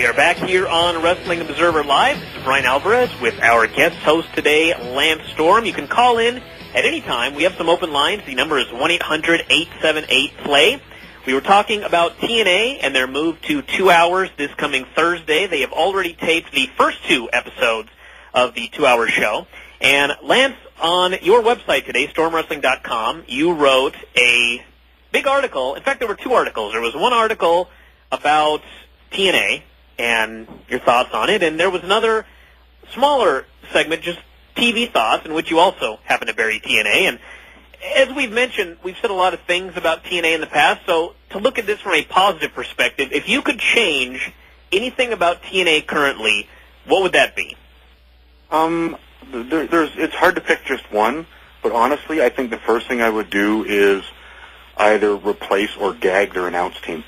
We are back here on Wrestling Observer Live. This is Bryan Alvarez with our guest host today, Lance Storm. You can call in at any time. We have some open lines. The number is 1-800-878-PLAY. We were talking about TNA and their move to 2 hours this coming Thursday. They have already taped the first 2 episodes of the 2-hour show. And Lance, on your website today, stormwrestling.com, you wrote a big article. In fact, there were 2 articles. There was one article about TNA and your thoughts on it, and there was another smaller segment, just TV thoughts, in which you also happen to bury TNA. And as we've mentioned, we've said a lot of things about TNA in the past, so to look at this from a positive perspective, if you could change anything about TNA currently, what would that be? It's hard to pick just one, but honestly, I think the first thing I would do is either replace or gag their announce team.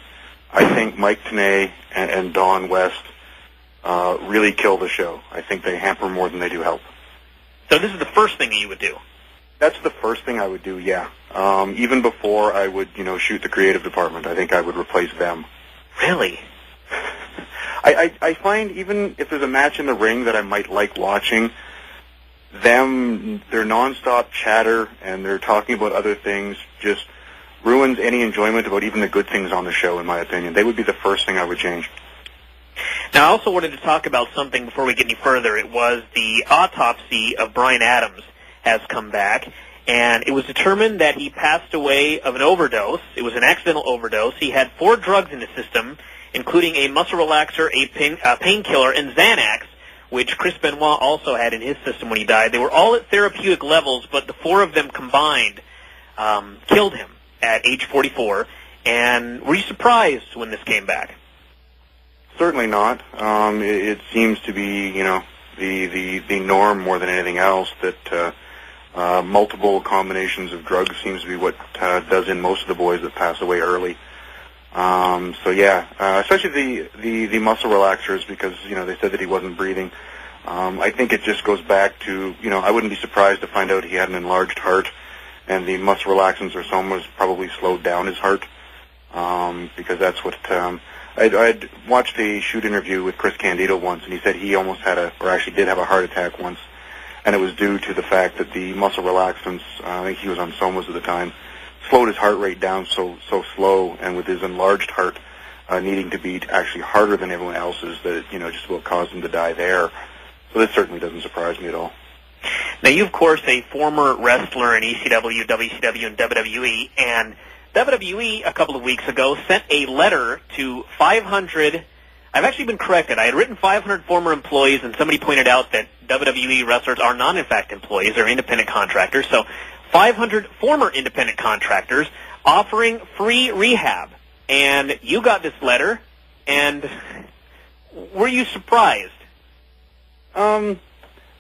I think Mike Tenay and Don West really kill the show. I think they hamper more than they do help. So this is the first thing that you would do? That's the first thing I would do, yeah. Even before I would, shoot the creative department, I think I would replace them. Really? I find even if there's a match in the ring that I might like watching, their nonstop chatter and they're talking about other things just ruins any enjoyment about even the good things on the show, in my opinion. They would be the first thing I would change. Now, I also wanted to talk about something before we get any further. It was the autopsy of Bryan Adams has come back, and it was determined that he passed away of an overdose. It was an accidental overdose. He had 4 drugs in his system, including a muscle relaxer, a painkiller, and Xanax, which Chris Benoit also had in his system when he died. They were all at therapeutic levels, but the 4 of them combined killed him at age 44. And were you surprised when this came back? Certainly not. It seems to be, the norm more than anything else that multiple combinations of drugs seems to be what does in most of the boys that pass away early. Especially the muscle relaxers, because they said that he wasn't breathing. I think it just goes back to I wouldn't be surprised to find out he had an enlarged heart, and the muscle relaxants or someone probably slowed down his heart, because that's what I'd watched a shoot interview with Chris Candido once, and he said he almost had did have a heart attack once, and it was due to the fact that the muscle relaxants, I think he was on Somas at the time, slowed his heart rate down so slow, and with his enlarged heart needing to beat actually harder than everyone else's, that it, just about caused him to die there. So this certainly doesn't surprise me at all. Now, you, of course, a former wrestler in ECW, WCW, and WWE, and WWE a couple of weeks ago sent a letter to 500. I've actually been corrected. I had written 500 former employees, and somebody pointed out that WWE wrestlers are not, in fact, employees. They're independent contractors. So 500 former independent contractors offering free rehab. And you got this letter, and were you surprised?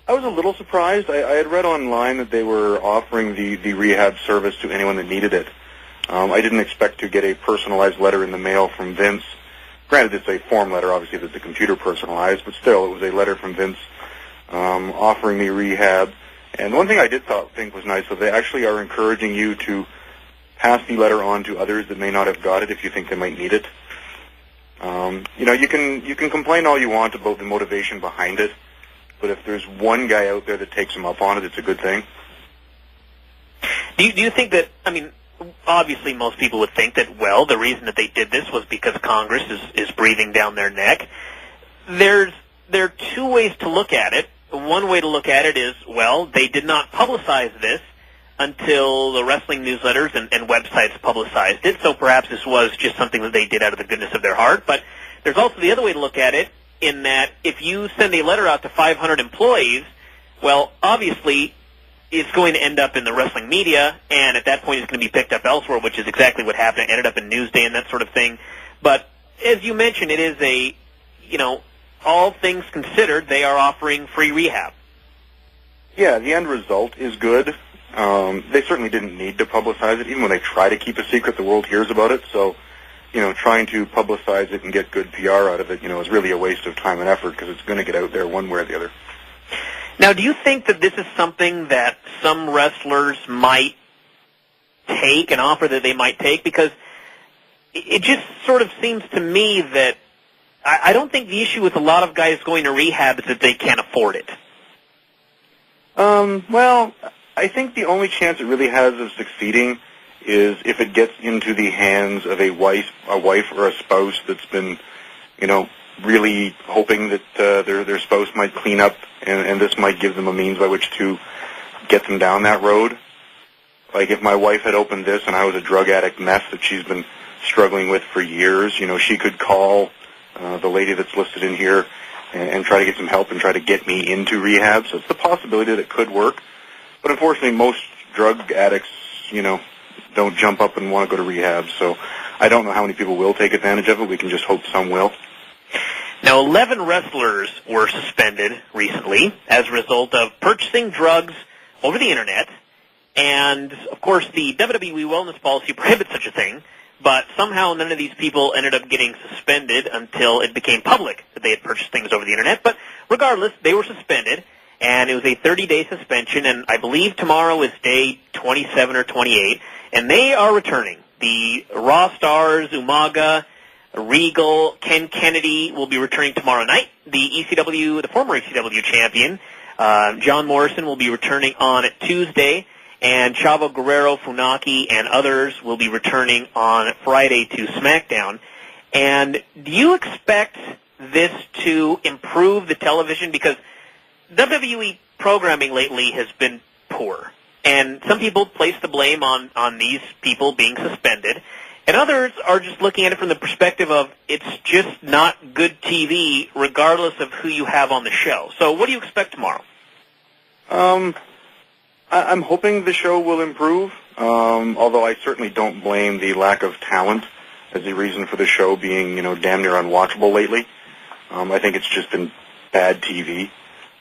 I was a little surprised. I had read online that they were offering the rehab service to anyone that needed it. I didn't expect to get a personalized letter in the mail from Vince. Granted, it's a form letter, obviously, that the computer personalized, but still, it was a letter from Vince offering me rehab. And one thing I did think was nice, so they actually are encouraging you to pass the letter on to others that may not have got it if you think they might need it. You can complain all you want about the motivation behind it, but if there's one guy out there that takes him up on it, it's a good thing. Do you think that, obviously most people would think that, well, the reason that they did this was because Congress is breathing down their neck. There are 2 ways to look at it. One way to look at it is, well, they did not publicize this until the wrestling newsletters and websites publicized it, so perhaps this was just something that they did out of the goodness of their heart. But there's also the other way to look at it, in that if you send a letter out to 500 employees, well, obviously it's going to end up in the wrestling media, and at that point it's going to be picked up elsewhere, which is exactly what happened. It ended up in Newsday and that sort of thing. But as you mentioned, it is all things considered, they are offering free rehab. Yeah, the end result is good. They certainly didn't need to publicize it. Even when they try to keep a secret, the world hears about it. So, trying to publicize it and get good PR out of it, is really a waste of time and effort, because it's going to get out there one way or the other. Now, do you think that this is something that some wrestlers might take, an offer that they might take? Because it just sort of seems to me that I don't think the issue with a lot of guys going to rehab is that they can't afford it. Well, I think the only chance it really has of succeeding is if it gets into the hands of a wife or a spouse that's been, really hoping that their spouse might clean up, and this might give them a means by which to get them down that road. Like if my wife had opened this and I was a drug addict mess that she's been struggling with for years, she could call the lady that's listed in here and try to get some help and try to get me into rehab. So it's the possibility that it could work. But unfortunately, most drug addicts, don't jump up and want to go to rehab. So I don't know how many people will take advantage of it. We can just hope some will. Now, 11 wrestlers were suspended recently as a result of purchasing drugs over the Internet. And, of course, the WWE wellness policy prohibits such a thing, but somehow none of these people ended up getting suspended until it became public that they had purchased things over the Internet. But regardless, they were suspended, and it was a 30-day suspension, and I believe tomorrow is day 27 or 28, and they are returning. The Raw Stars, Umaga, Regal, Ken Kennedy will be returning tomorrow night. The former ECW champion, John Morrison, will be returning on Tuesday, and Chavo Guerrero, Funaki, and others will be returning on Friday to SmackDown. And do you expect this to improve the television? Because WWE programming lately has been poor. And some people place the blame on these people being suspended. And others are just looking at it from the perspective of it's just not good TV regardless of who you have on the show. So what do you expect tomorrow? I'm hoping the show will improve, although I certainly don't blame the lack of talent as the reason for the show being, damn near unwatchable lately. I think it's just been bad TV.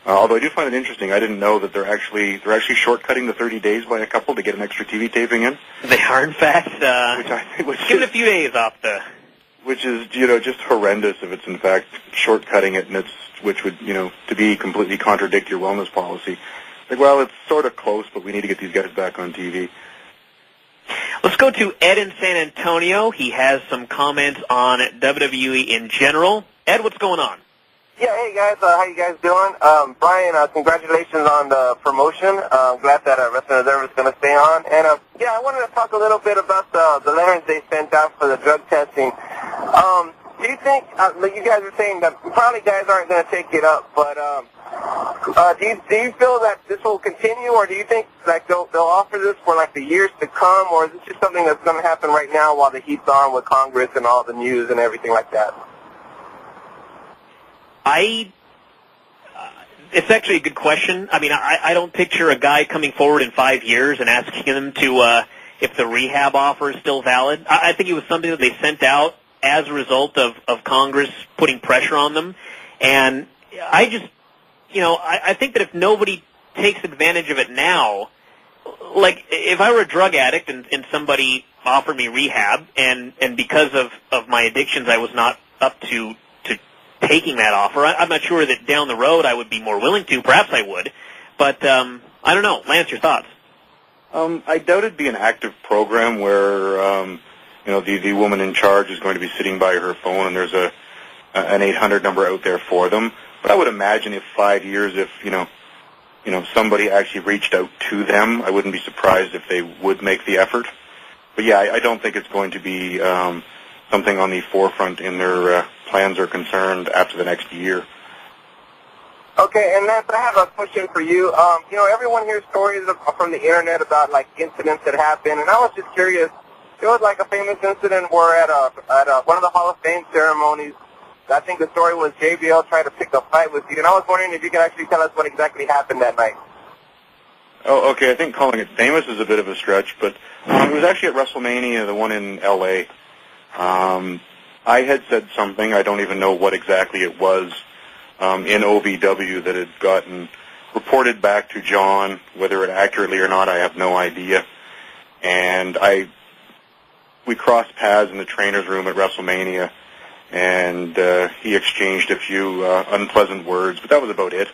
Although I do find it interesting, I didn't know that they're actually shortcutting the 30 days by a couple to get an extra TV taping in. They are, in fact. Give it a few days off the. Which is, just horrendous if it's in fact shortcutting it, and which would, to be completely contradict your wellness policy. Like, well, it's sort of close, but we need to get these guys back on TV. Let's go to Ed in San Antonio. He has some comments on WWE in general. Ed, what's going on? Yeah, hey guys, how you guys doing? Bryan, congratulations on the promotion. I'm glad that Wrestling Observer is going to stay on. And I wanted to talk a little bit about the letters they sent out for the drug testing. Do you think, like you guys were saying, that probably guys aren't going to take it up, but do you feel that this will continue, or do you think like they'll offer this for like the years to come, or is this just something that's going to happen right now while the heat's on with Congress and all the news and everything like that? It's actually a good question. I mean, I don't picture a guy coming forward in 5 years and asking them to if the rehab offer is still valid. I think it was something that they sent out as a result of Congress putting pressure on them. And I just, I think that if nobody takes advantage of it now, like if I were a drug addict and somebody offered me rehab and because of my addictions I was not up to taking that offer, I'm not sure that down the road I would be more willing to. Perhaps I would. But I don't know. Lance, your thoughts? I doubt it'd be an active program where, the woman in charge is going to be sitting by her phone and there's an 800 number out there for them. But I would imagine if 5 years, if, somebody actually reached out to them, I wouldn't be surprised if they would make the effort. But yeah, I don't think it's going to be something on the forefront in their plans are concerned after the next year. Okay, and Lance, I have a question for you. Everyone hears stories from the internet about like incidents that happen, and I was just curious. There was like a famous incident where at one of the Hall of Fame ceremonies, I think the story was JBL tried to pick a fight with you, and I was wondering if you could actually tell us what exactly happened that night. Oh, okay. I think calling it famous is a bit of a stretch, but it was actually at WrestleMania, the one in L.A. I had said something, I don't even know what exactly it was, in OVW that had gotten reported back to John. Whether it accurately or not, I have no idea. And we crossed paths in the trainer's room at WrestleMania, and he exchanged a few unpleasant words, but that was about it.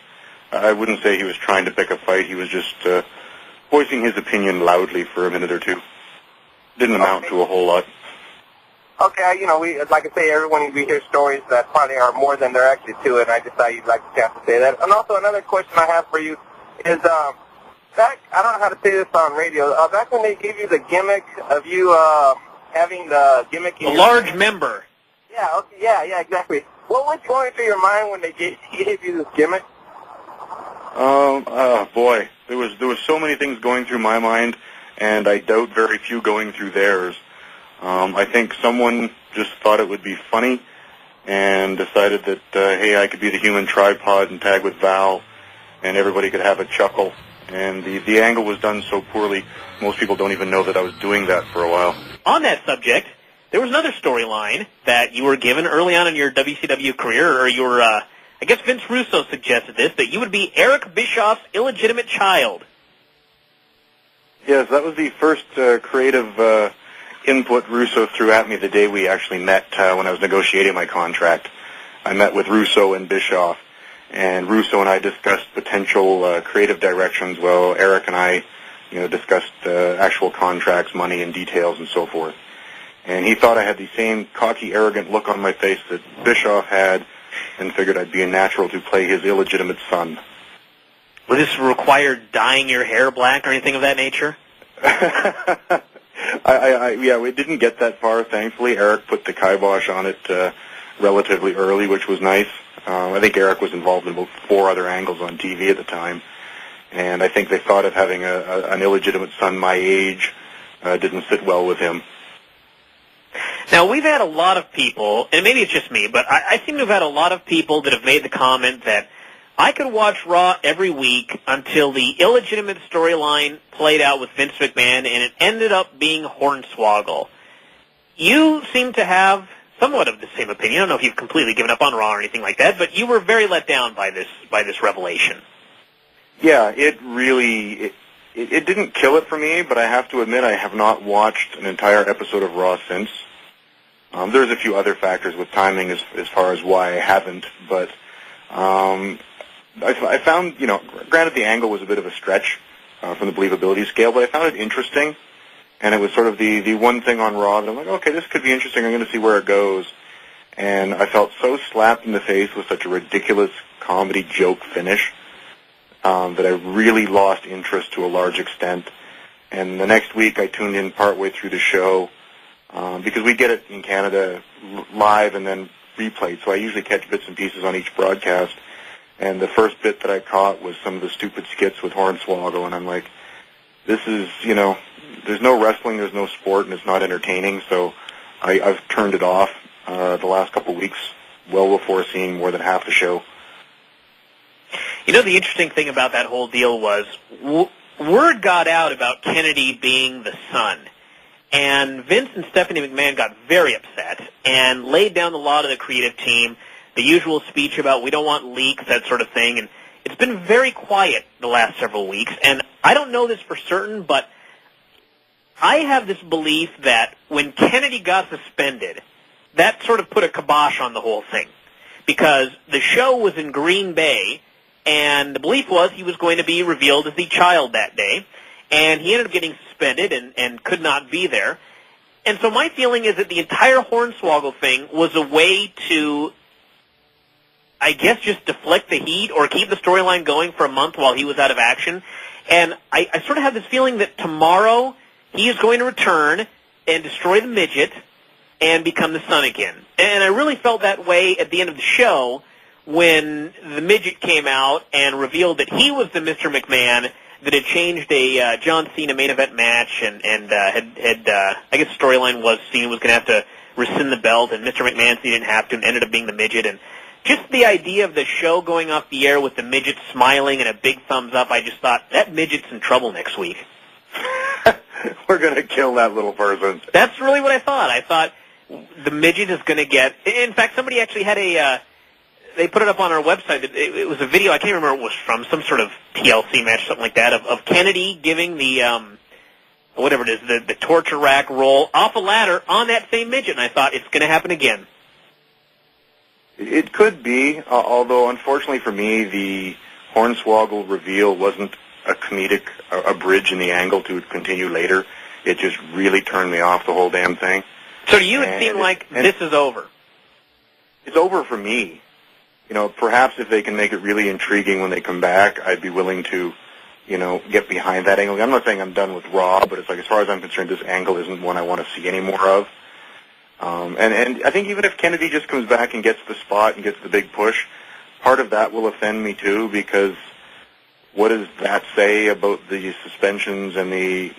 I wouldn't say he was trying to pick a fight. He was just voicing his opinion loudly for a minute or two. Didn't amount to a whole lot. Okay, you know, we, like I say, everyone, we hear stories that probably are more than they're actually to, and I just thought you'd like the chance to say that. And also another question I have for you is, back, I don't know how to say this on radio, back when they gave you the gimmick of you having the gimmick in a large member. Yeah, okay, yeah, exactly. What was going through your mind when they gave you this gimmick? Boy, there was so many things going through my mind, and I doubt very few going through theirs. I think someone just thought it would be funny and decided that, hey, I could be the human tripod and tag with Val, and everybody could have a chuckle. And the angle was done so poorly, most people don't even know that I was doing that for a while. On that subject, there was another storyline that you were given early on in your WCW career, or your, I guess Vince Russo suggested this, that you would be Eric Bischoff's illegitimate child. Yes, that was the first creative input Russo threw at me the day we actually met when I was negotiating my contract. I met with Russo and Bischoff, and Russo and I discussed potential creative directions, while Eric and I, discussed actual contracts, money, and details, and so forth. And he thought I had the same cocky, arrogant look on my face that Bischoff had, and figured I'd be a natural to play his illegitimate son. Would this require dyeing your hair black or anything of that nature? Yeah, we didn't get that far, thankfully. Eric put the kibosh on it relatively early, which was nice. I think Eric was involved in about 4 other angles on TV at the time, and I think they thought of having an illegitimate son my age didn't sit well with him. Now, we've had a lot of people, and maybe it's just me, but I seem to have had a lot of people that have made the comment that I could watch Raw every week until the illegitimate storyline played out with Vince McMahon, and it ended up being Hornswoggle. You seem to have somewhat of the same opinion. I don't know if you've completely given up on Raw or anything like that, but you were very let down by this revelation. Yeah, it really it didn't kill it for me, but I have to admit I have not watched an entire episode of Raw since. There's a few other factors with timing as far as why I haven't, but I found, granted the angle was a bit of a stretch from the believability scale, but I found it interesting, and it was sort of the one thing on Raw that I'm like, okay, this could be interesting, I'm going to see where it goes. And I felt so slapped in the face with such a ridiculous comedy joke finish that I really lost interest to a large extent. And the next week I tuned in partway through the show because we get it in Canada live and then replayed, so I usually catch bits and pieces on each broadcast. And the first bit that I caught was some of the stupid skits with Hornswoggle, and I'm like, this is, there's no wrestling, there's no sport, and it's not entertaining, so I've turned it off the last couple of weeks, well before seeing more than half the show. The interesting thing about that whole deal was word got out about Kennedy being the son, and Vince and Stephanie McMahon got very upset and laid down the law to the creative team, the usual speech about we don't want leaks, that sort of thing, and it's been very quiet the last several weeks, and I don't know this for certain, but I have this belief that when Kennedy got suspended, that sort of put a kibosh on the whole thing, because the show was in Green Bay, and the belief was he was going to be revealed as the child that day, and he ended up getting suspended and could not be there. And so my feeling is that the entire Hornswoggle thing was a way to, I guess, just deflect the heat or keep the storyline going for a month while he was out of action. And I sort of have this feeling that tomorrow he is going to return and destroy the midget and become the son again. And I really felt that way at the end of the show when the midget came out and revealed that he was the Mr. McMahon that had changed a John Cena main event match and I guess the storyline was Cena was going to have to rescind the belt, and Mr. McMahon said he didn't have to and ended up being the midget. And just the idea of the show going off the air with the midget smiling and a big thumbs up, I just thought, that midget's in trouble next week. We're going to kill that little person. That's really what I thought. I thought the midget is going to get... In fact, somebody actually had they put it up on our website. It was a video, I can't remember what it was from, some sort of TLC match, something like that, of Kennedy giving the, whatever it is, the torture rack roll off a ladder on that same midget. And I thought, it's going to happen again. It could be, although unfortunately for me, the Hornswoggle reveal wasn't a comedic a bridge in the angle to continue later. It just really turned me off, the whole damn thing. So to you, it seemed like this is over. It's over for me. You know, perhaps if they can make it really intriguing when they come back, I'd be willing to, you know, get behind that angle. I'm not saying I'm done with Raw, but it's like, as far as I'm concerned, this angle isn't one I want to see any more of. And I think even if Kennedy just comes back and gets the spot and gets the big push, part of that will offend me too, because what does that say about the suspensions and the,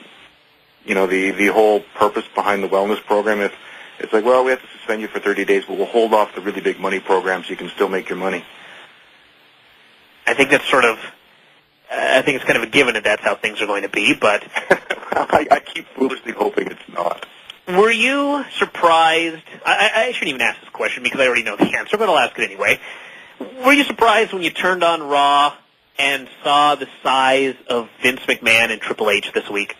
you know, the whole purpose behind the wellness program? If it's like, well, we have to suspend you for 30 days, but we'll hold off the really big money program so you can still make your money. I think that's sort of, I think it's kind of a given that that's how things are going to be, but I keep foolishly hoping it's not. Were you surprised? I shouldn't even ask this question because I already know the answer, but I'll ask it anyway. Were you surprised when you turned on Raw and saw the size of Vince McMahon and Triple H this week?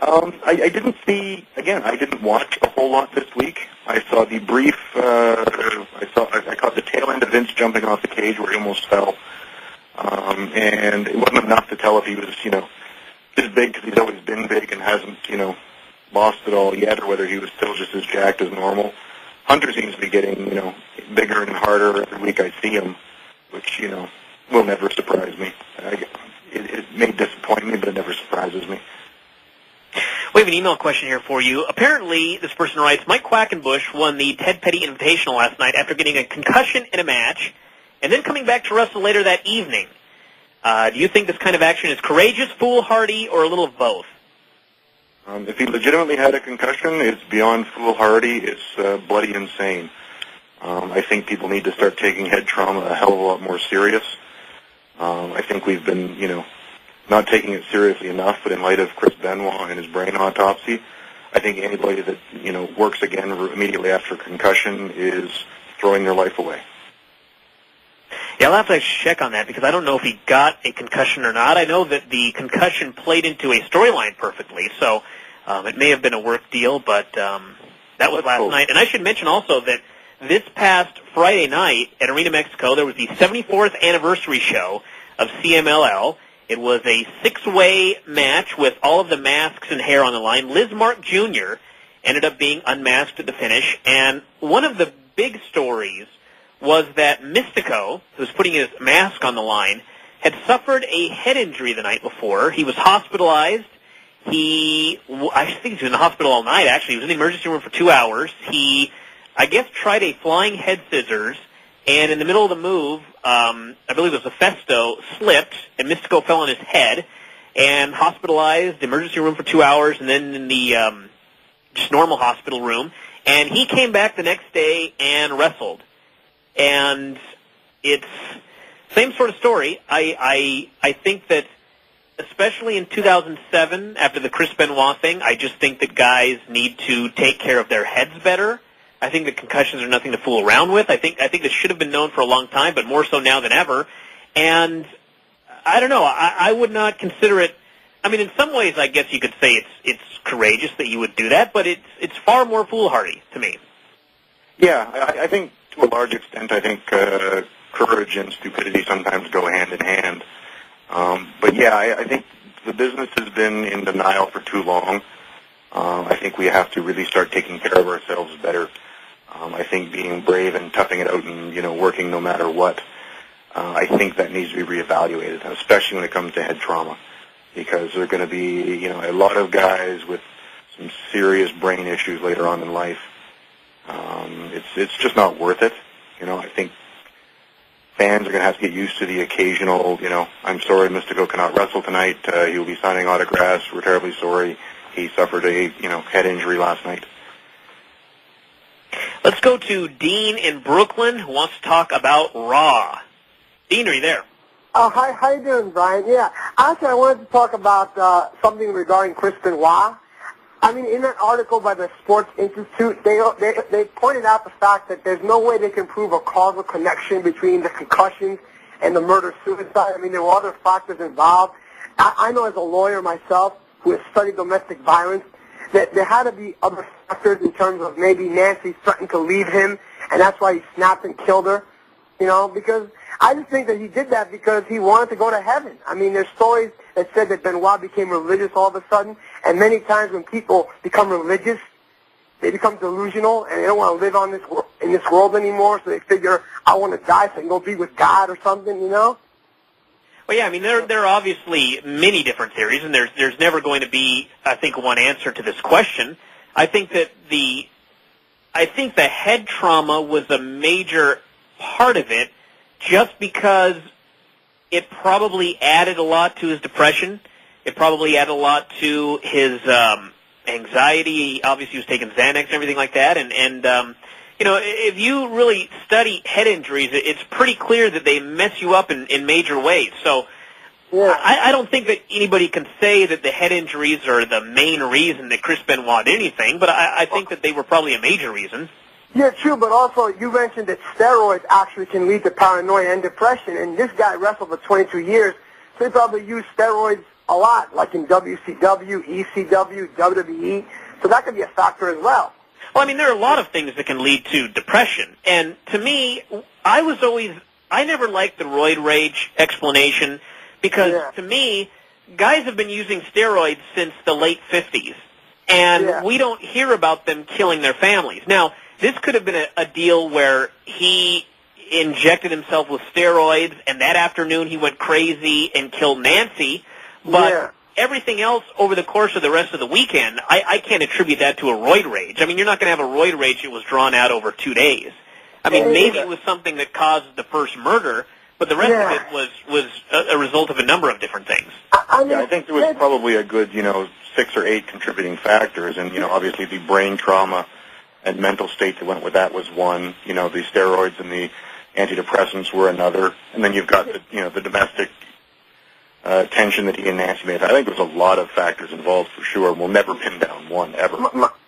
I didn't see, again, I didn't watch a whole lot this week. I saw the brief, I caught the tail end of Vince jumping off the cage where he almost fell. And it wasn't enough to tell if he was, you know, just big because he's always been big and hasn't, you know, lost it all yet, or whether he was still just as jacked as normal. Hunter seems to be getting, you know, bigger and harder every week I see him, which, you know, will never surprise me. It may disappoint me, but it never surprises me. We have an email question here for you. Apparently, this person writes, Mike Quackenbush won the Ted Petty Invitational last night after getting a concussion in a match and then coming back to wrestle later that evening. Do you think this kind of action is courageous, foolhardy, or a little of both? If he legitimately had a concussion, it's beyond foolhardy. It's bloody insane. I think people need to start taking head trauma a hell of a lot more serious. I think we've been, you know, not taking it seriously enough, but in light of Chris Benoit and his brain autopsy, I think anybody that, you know, works again immediately after a concussion is throwing their life away. Yeah, I'll have to check on that because I don't know if he got a concussion or not. I know that the concussion played into a storyline perfectly, so it may have been a work deal, but that was last night. And I should mention also that this past Friday night at Arena Mexico, there was the 74th anniversary show of CMLL. It was a six-way match with all of the masks and hair on the line. Liz Mark Jr. ended up being unmasked at the finish, and one of the big stories was that Mystico, who was putting his mask on the line, had suffered a head injury the night before. He was hospitalized. I think he was in the hospital all night, actually. He was in the emergency room for 2 hours. He, I guess, tried a flying head scissors, and in the middle of the move, I believe it was a Festo, slipped, and Mystico fell on his head, and hospitalized, emergency room for 2 hours, and then in the just normal hospital room. And he came back the next day and wrestled. And it's same sort of story. I think that, especially in 2007, after the Chris Benoit thing, I just think that guys need to take care of their heads better. I think that concussions are nothing to fool around with. I think this should have been known for a long time, but more so now than ever. And I don't know. I would not consider it. I mean, in some ways, I guess you could say it's courageous that you would do that, but it's far more foolhardy to me. Yeah, I think to a large extent, I think courage and stupidity sometimes go hand in hand. But yeah, I think the business has been in denial for too long. I think we have to really start taking care of ourselves better. I think being brave and toughing it out and, you know, working no matter what, I think that needs to be reevaluated, especially when it comes to head trauma, because there are going to be, you know, a lot of guys with some serious brain issues later on in life. It's just not worth it. You know, I think fans are going to have to get used to the occasional, you know, I'm sorry Mystico cannot wrestle tonight. He will be signing autographs. We're terribly sorry. He suffered a, you know, head injury last night. Let's go to Dean in Brooklyn, who wants to talk about Raw. Dean, are you there? Hi, how you doing, Brian? Yeah, actually, I wanted to talk about something regarding Chris Benoit. I mean, in that article by the Sports Institute, they pointed out the fact that there's no way they can prove a causal connection between the concussions and the murder-suicide. I mean, there were other factors involved. I know as a lawyer myself who has studied domestic violence that there had to be other factors in terms of maybe Nancy threatened to leave him, and that's why he snapped and killed her, you know, because I just think that he did that because he wanted to go to heaven. I mean, there's stories that said that Benoit became religious all of a sudden, and many times when people become religious, they become delusional and they don't want to live on in this world anymore. So they figure, I want to die so I can go be with God or something, you know? Well, yeah, I mean, there are obviously many different theories, and there's never going to be, I think, one answer to this question. I think that the head trauma was a major part of it, just because it probably added a lot to his depression. It probably added a lot to his anxiety. Obviously, he was taking Xanax and everything like that, and you know, if you really study head injuries, it's pretty clear that they mess you up in major ways. So Yeah. I don't think that anybody can say that the head injuries are the main reason that Chris Benoit did anything, but I think that they were probably a major reason. Yeah, true, but also you mentioned that steroids actually can lead to paranoia and depression, and this guy wrestled for 22 years, so he probably used steroids a lot, like in WCW, ECW, WWE, so that could be a factor as well. Well, I mean, there are a lot of things that can lead to depression, and to me, I never liked the roid rage explanation, because to me, guys have been using steroids since the late 50s, and we don't hear about them killing their families. Now, this could have been a deal where he injected himself with steroids, and that afternoon he went crazy and killed Nancy, but everything else over the course of the rest of the weekend, I can't attribute that to a roid rage. I mean, you're not going to have a roid rage that was drawn out over 2 days. I mean, maybe it was something that caused the first murder, but the rest of it was a result of a number of different things. I think there was probably a good, 6 or 8 contributing factors, and, obviously the brain trauma and mental state that went with that was one. The steroids and the antidepressants were another, and then you've got the domestic tension that he and Nancy made. I think there's a lot of factors involved for sure. We'll never pin down one ever.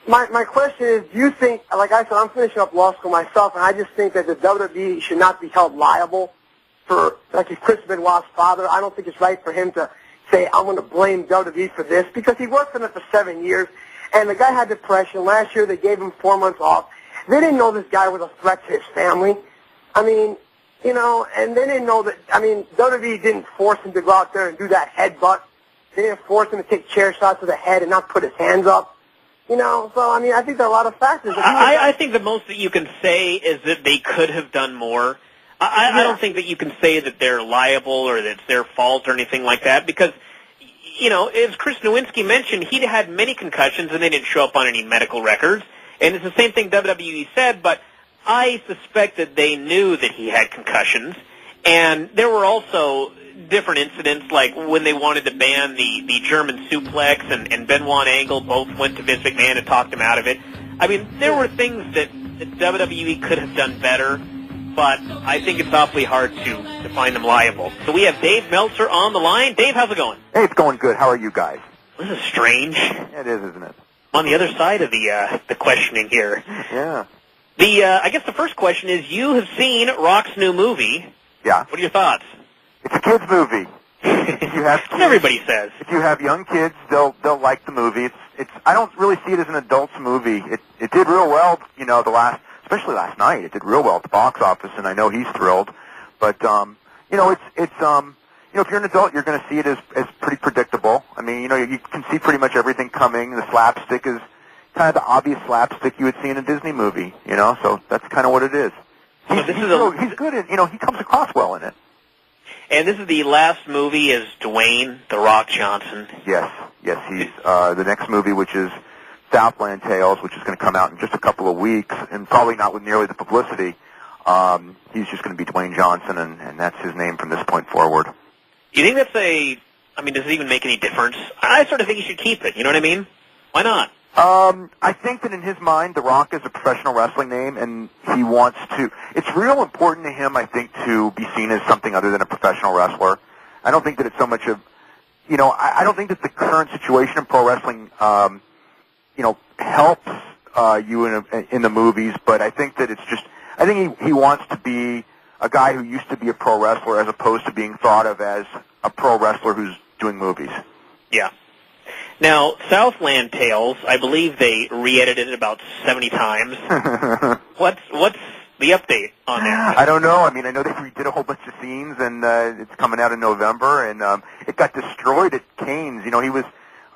My question is, do you think, like I said, I'm finishing up law school myself, and I just think that the WWE should not be held liable for, like, if Chris Benoit's father. I don't think it's right for him to say, I'm going to blame WWE for this, because he worked for them for 7 years, and the guy had depression. Last year they gave him 4 months off. They didn't know this guy was a threat to his family. I mean, and they didn't know that, WWE didn't force him to go out there and do that headbutt. They didn't force him to take chair shots to the head and not put his hands up. So, I think there are a lot of factors. I think the most that you can say is that they could have done more. I don't think that you can say that they're liable or that it's their fault or anything like that, because, as Chris Nowinski mentioned, he'd had many concussions and they didn't show up on any medical records. And it's the same thing WWE said, but I suspect that they knew that he had concussions. And there were also different incidents, like when they wanted to ban the German suplex, and Benoit and Angle both went to Vince McMahon and talked him out of it. I mean, there were things that WWE could have done better, but I think it's awfully hard to find them liable. So we have Dave Meltzer on the line. Dave, how's it going? Hey, it's going good. How are you guys? This is strange. It is, isn't it? I'm on the other side of the questioning here. Yeah. I guess the first question is, you have seen Rock's new movie. Yeah. What are your thoughts? It's a kids' movie. If you have kids, everybody says. If you have young kids, they'll like the movie. It's I don't really see it as an adult's movie. It did real well, especially last night. It did real well at the box office, and I know he's thrilled. But if you're an adult, you're going to see it as pretty predictable. I mean, you can see pretty much everything coming. The slapstick is kind of the obvious slapstick you would see in a Disney movie, so that's kind of what it is. He's good at, he comes across well in it. And this is the last movie as Dwayne The Rock Johnson. Yes, he's the next movie, which is Southland Tales, which is going to come out in just a couple of weeks, and probably not with nearly the publicity. He's just going to be Dwayne Johnson, and that's his name from this point forward. You think that's does it even make any difference? I sort of think he should keep it, you know what I mean? Why not? I think that in his mind, The Rock is a professional wrestling name, and he wants to. It's real important to him, I think, to be seen as something other than a professional wrestler. I don't think that it's so much of, I don't think that the current situation in pro wrestling, helps you in the movies. But I think that it's just, I think he wants to be a guy who used to be a pro wrestler, as opposed to being thought of as a pro wrestler who's doing movies. Yeah. Now, Southland Tales, I believe they re-edited it about 70 times. What's the update on that? I don't know. I mean, I know they redid a whole bunch of scenes, and it's coming out in November, and it got destroyed at Cannes. He was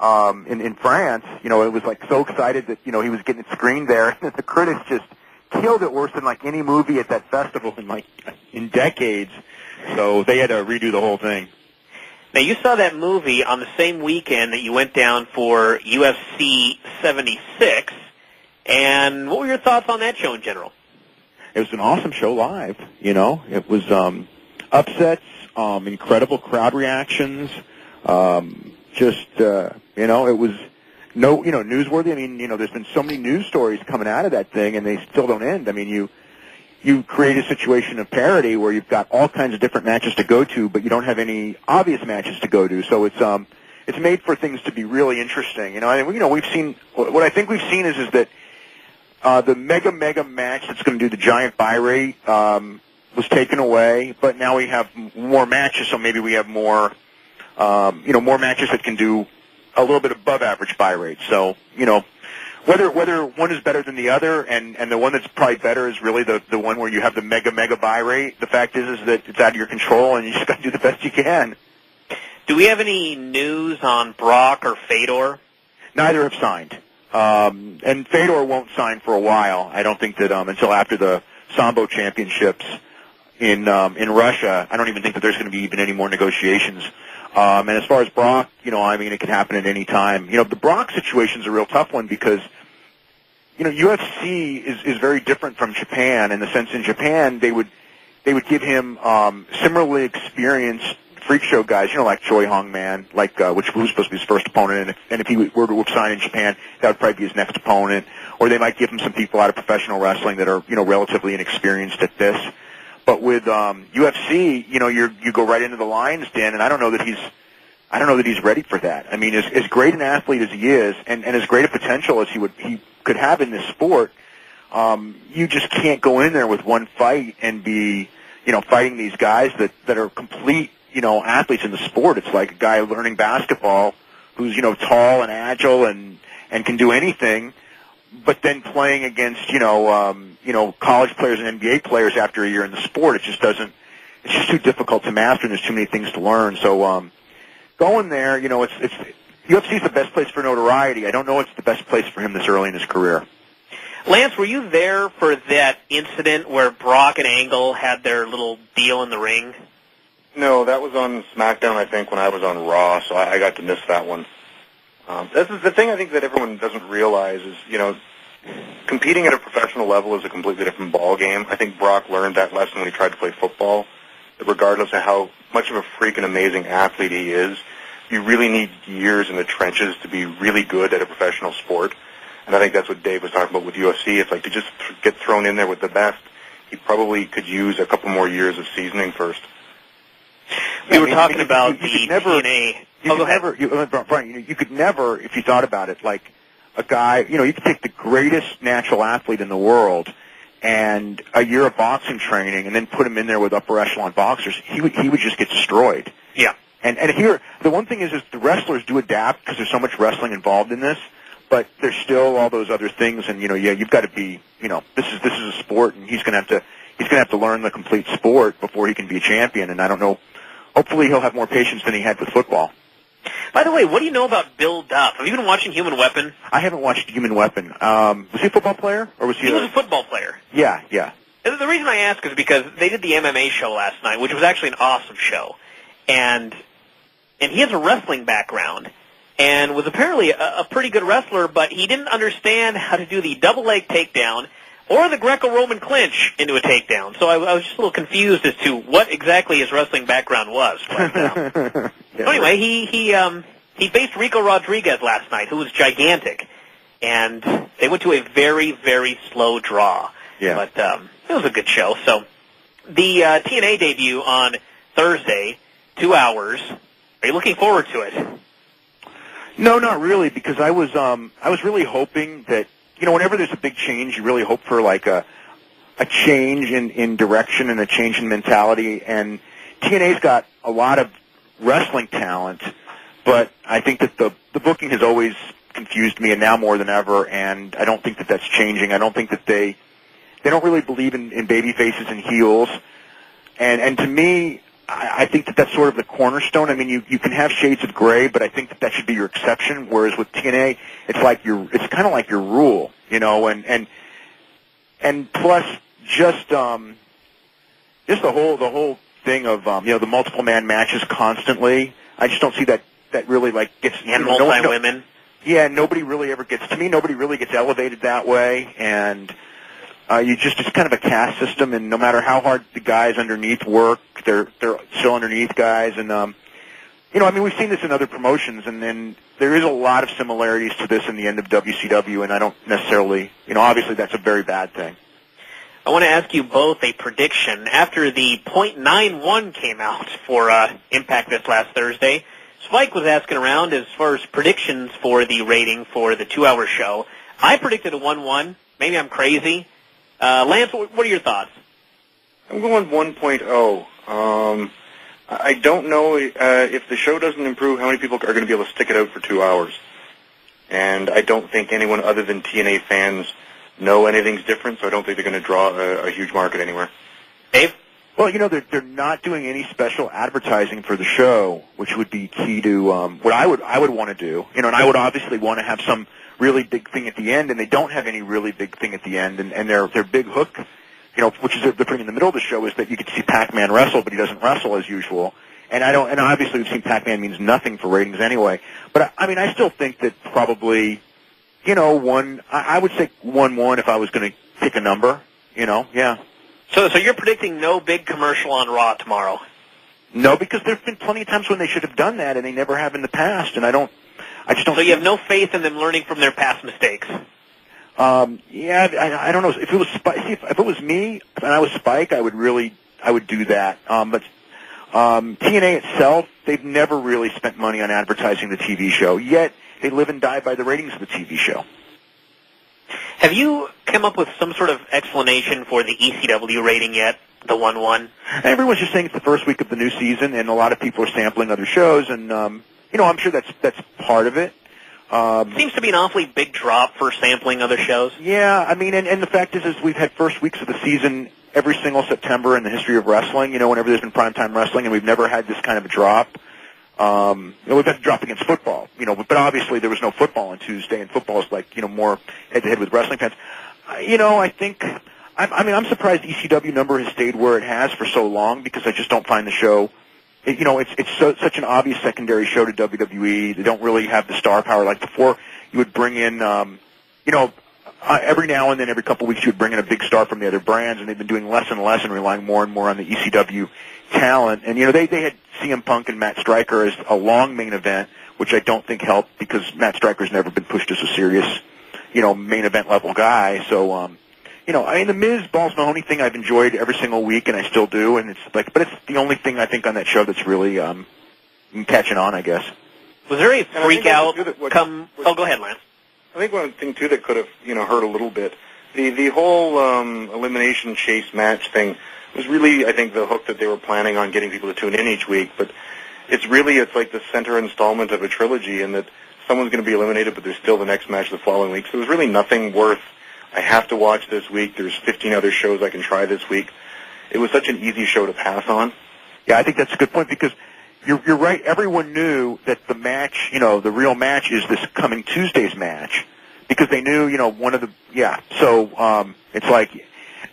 in France, it was like so excited that, he was getting it screened there, and the critics just killed it worse than like any movie at that festival in decades. So they had to redo the whole thing. Now, you saw that movie on the same weekend that you went down for UFC 76, and what were your thoughts on that show in general? It was an awesome show live, It was upsets, incredible crowd reactions, it was newsworthy. I mean, there's been so many news stories coming out of that thing, and they still don't end. I mean, you create a situation of parity where you've got all kinds of different matches to go to, but you don't have any obvious matches to go to. So it's made for things to be really interesting. We've seen what I think we've seen is that the mega match that's going to do the giant buy rate was taken away, but now we have more matches, so maybe we have more more matches that can do a little bit above average buy rate. So, whether one is better than the other, and the one that's probably better is really the one where you have the mega buy rate. The fact is that it's out of your control, and you just got to do the best you can. Do we have any news on Brock or Fedor? Neither have signed, and Fedor won't sign for a while. I don't think that until after the Sambo Championships in Russia. I don't even think that there's going to be even any more negotiations. And as far as Brock, it could happen at any time. The Brock situation's a real tough one because, UFC is very different from Japan in the sense in Japan they would give him similarly experienced freak show guys, like Choi Hong-man, which was supposed to be his first opponent, and if he were to sign in Japan, that would probably be his next opponent. Or they might give him some people out of professional wrestling that are, relatively inexperienced at this. But with UFC, you go right into the lion's den, and I don't know that he's ready for that. I mean, as great an athlete as he is, and as great a potential as he could have in this sport, you just can't go in there with one fight and be, fighting these guys that are complete, athletes in the sport. It's like a guy learning basketball who's, tall and agile and can do anything, but then playing against, college players and NBA players after a year in the sport, it's just too difficult to master, and there's too many things to learn. So, going there, it's UFC's the best place for notoriety. I don't know it's the best place for him this early in his career. Lance, were you there for that incident where Brock and Angle had their little deal in the ring? No, that was on SmackDown, I think, when I was on Raw, so I got to miss that one. This is the thing I think that everyone doesn't realize is, competing at a professional level is a completely different ball game. I think Brock learned that lesson when he tried to play football. That regardless of how much of a freak and amazing athlete he is, you really need years in the trenches to be really good at a professional sport. And I think that's what Dave was talking about with UFC. It's like to just get thrown in there with the best, he probably could use a couple more years of seasoning first. We were talking about the TNA. Brian, you could never, if you thought about it, like a guy, you could take the greatest natural athlete in the world and a year of boxing training and then put him in there with upper echelon boxers, he would just get destroyed. Yeah. And here, the one thing is the wrestlers do adapt because there's so much wrestling involved in this, but there's still all those other things, and you've got to be, this is a sport, and he's gonna have to learn the complete sport before he can be a champion. And I don't know. Hopefully, he'll have more patience than he had with football. By the way, what do you know about Bill Duff? Have you been watching Human Weapon? I haven't watched Human Weapon. Was he a football player, or was he? He was a football player. Yeah. The reason I ask is because they did the MMA show last night, which was actually an awesome show, and he has a wrestling background. And was apparently a pretty good wrestler, but he didn't understand how to do the double leg takedown or the Greco-Roman clinch into a takedown. So I was just a little confused as to what exactly his wrestling background was. But, anyway, he faced Rico Rodriguez last night, who was gigantic, and they went to a very, very slow draw. Yeah. But it was a good show. So the TNA debut on Thursday, 2 hours. Are you looking forward to it? No, not really, because I was really hoping that, whenever there's a big change, you really hope for like a change in direction and a change in mentality. And TNA's got a lot of wrestling talent, but I think that the booking has always confused me, and now more than ever. And I don't think that that's changing. I don't think that they don't really believe in baby faces and heels. And to me, I think that that's sort of the cornerstone. I mean, you can have shades of gray, but I think that that should be your exception. Whereas with TNA, it's kind of like your rule, you know, and plus just the whole thing of you know, the multiple man matches constantly. I just don't see that really like gets and multi-women. Yeah, nobody really ever gets to me. Nobody really gets elevated that way, and it's kind of a caste system. And no matter how hard the guys underneath work, they're still underneath guys. And you know, I mean, we've seen this in other promotions, and then there is a lot of similarities to this in the end of WCW. And I don't necessarily, you know, obviously that's a very bad thing. I want to ask you both a prediction. After the .91 came out for Impact this last Thursday, Spike was asking around as far as predictions for the rating for the 2-hour show. I predicted a 1-1. Maybe I'm crazy. Lance, what are your thoughts? I'm going 1.0. I don't know if the show doesn't improve, how many people are going to be able to stick it out for 2 hours. And I don't think anyone other than TNA fans know anything's different, so I don't think they're going to draw a huge market anywhere. Dave? Well, you know, they're not doing any special advertising for the show, which would be key to what I would want to do. You know, and I would obviously want to have some really big thing at the end, and they don't have any really big thing at the end. And their big hook, you know, which is they're putting in the middle of the show, is that you could see Pac-Man wrestle, but he doesn't wrestle as usual. And obviously we've seen Pac-Man means nothing for ratings anyway. But I mean, I still think that probably, you know, I would say 1-1 if I was going to pick a number. You know, yeah. So you're predicting no big commercial on Raw tomorrow? No, because there've been plenty of times when they should have done that, and they never have in the past. And I just don't. So you have no faith in them learning from their past mistakes? Yeah, I don't know. If it was if it was me and I was Spike, I would do that. But TNA itself, they've never really spent money on advertising the TV show. Yet they live and die by the ratings of the TV show. Have you come up with some sort of explanation for the ECW rating yet, the 1-1? Everyone's just saying it's the first week of the new season, and a lot of people are sampling other shows, and you know, I'm sure that's part of it. Seems to be an awfully big drop for sampling other shows. Yeah, I mean, and the fact is we've had first weeks of the season every single September in the history of wrestling, you know, whenever there's been primetime wrestling, and we've never had this kind of a drop. You know, we've had to drop against football, you know, but obviously there was no football on Tuesday, and football is like, you know, more head-to-head with wrestling fans. You know, I think, I'm surprised the ECW number has stayed where it has for so long, because I just don't find the show, you know, it's such an obvious secondary show to WWE. They don't really have the star power. Like before, you would bring in, you know, every now and then, every couple of weeks, you would bring in a big star from the other brands, and they've been doing less and less and relying more and more on the ECW talent. And, you know, they had CM Punk and Matt Striker as a long main event, which I don't think helped, because Matt Striker's never been pushed as a serious, you know, main event level guy. So, you know, I mean, the Miz Balls Mahoney thing I've enjoyed every single week, and I still do. And it's like, but it's the only thing I think on that show that's really catching on, I guess. Was there a freak out come? Oh, go ahead, Lance. I think one thing too that could have, you know, hurt a little bit. The whole elimination chase match thing was really, I think, the hook that they were planning on getting people to tune in each week. But it's like the center installment of a trilogy, in that someone's going to be eliminated, but there's still the next match the following week. So there's really nothing worth, I have to watch this week. There's 15 other shows I can try this week. It was such an easy show to pass on. Yeah, I think that's a good point, because you're right. Everyone knew that the match, you know, the real match is this coming Tuesday's match, because they knew, you know, So it's like,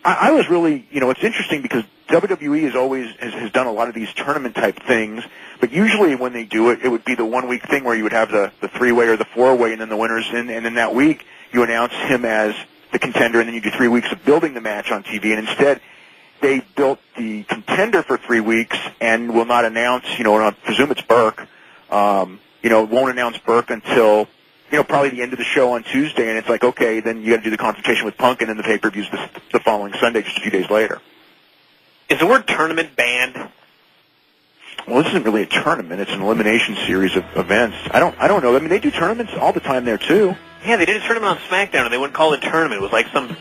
I was really, you know, it's interesting because WWE has done a lot of these tournament type things, but usually when they do it, it would be the 1 week thing where you would have the 3-way or the 4-way, and then the winner's in, and then that week you announce him as the contender, and then you do 3 weeks of building the match on TV. And instead, they built the contender for 3 weeks and will not announce, you know, and I presume it's Burke, you know, won't announce Burke until, you know, probably the end of the show on Tuesday, and it's like, okay, then you got to do the confrontation with Punk, and then the pay-per-view's the following Sunday, just a few days later. Is the word tournament banned? Well, this isn't really a tournament; it's an elimination series of events. I don't know. I mean, they do tournaments all the time there too. Yeah, they did a tournament on SmackDown, and they wouldn't call it a tournament. It was like some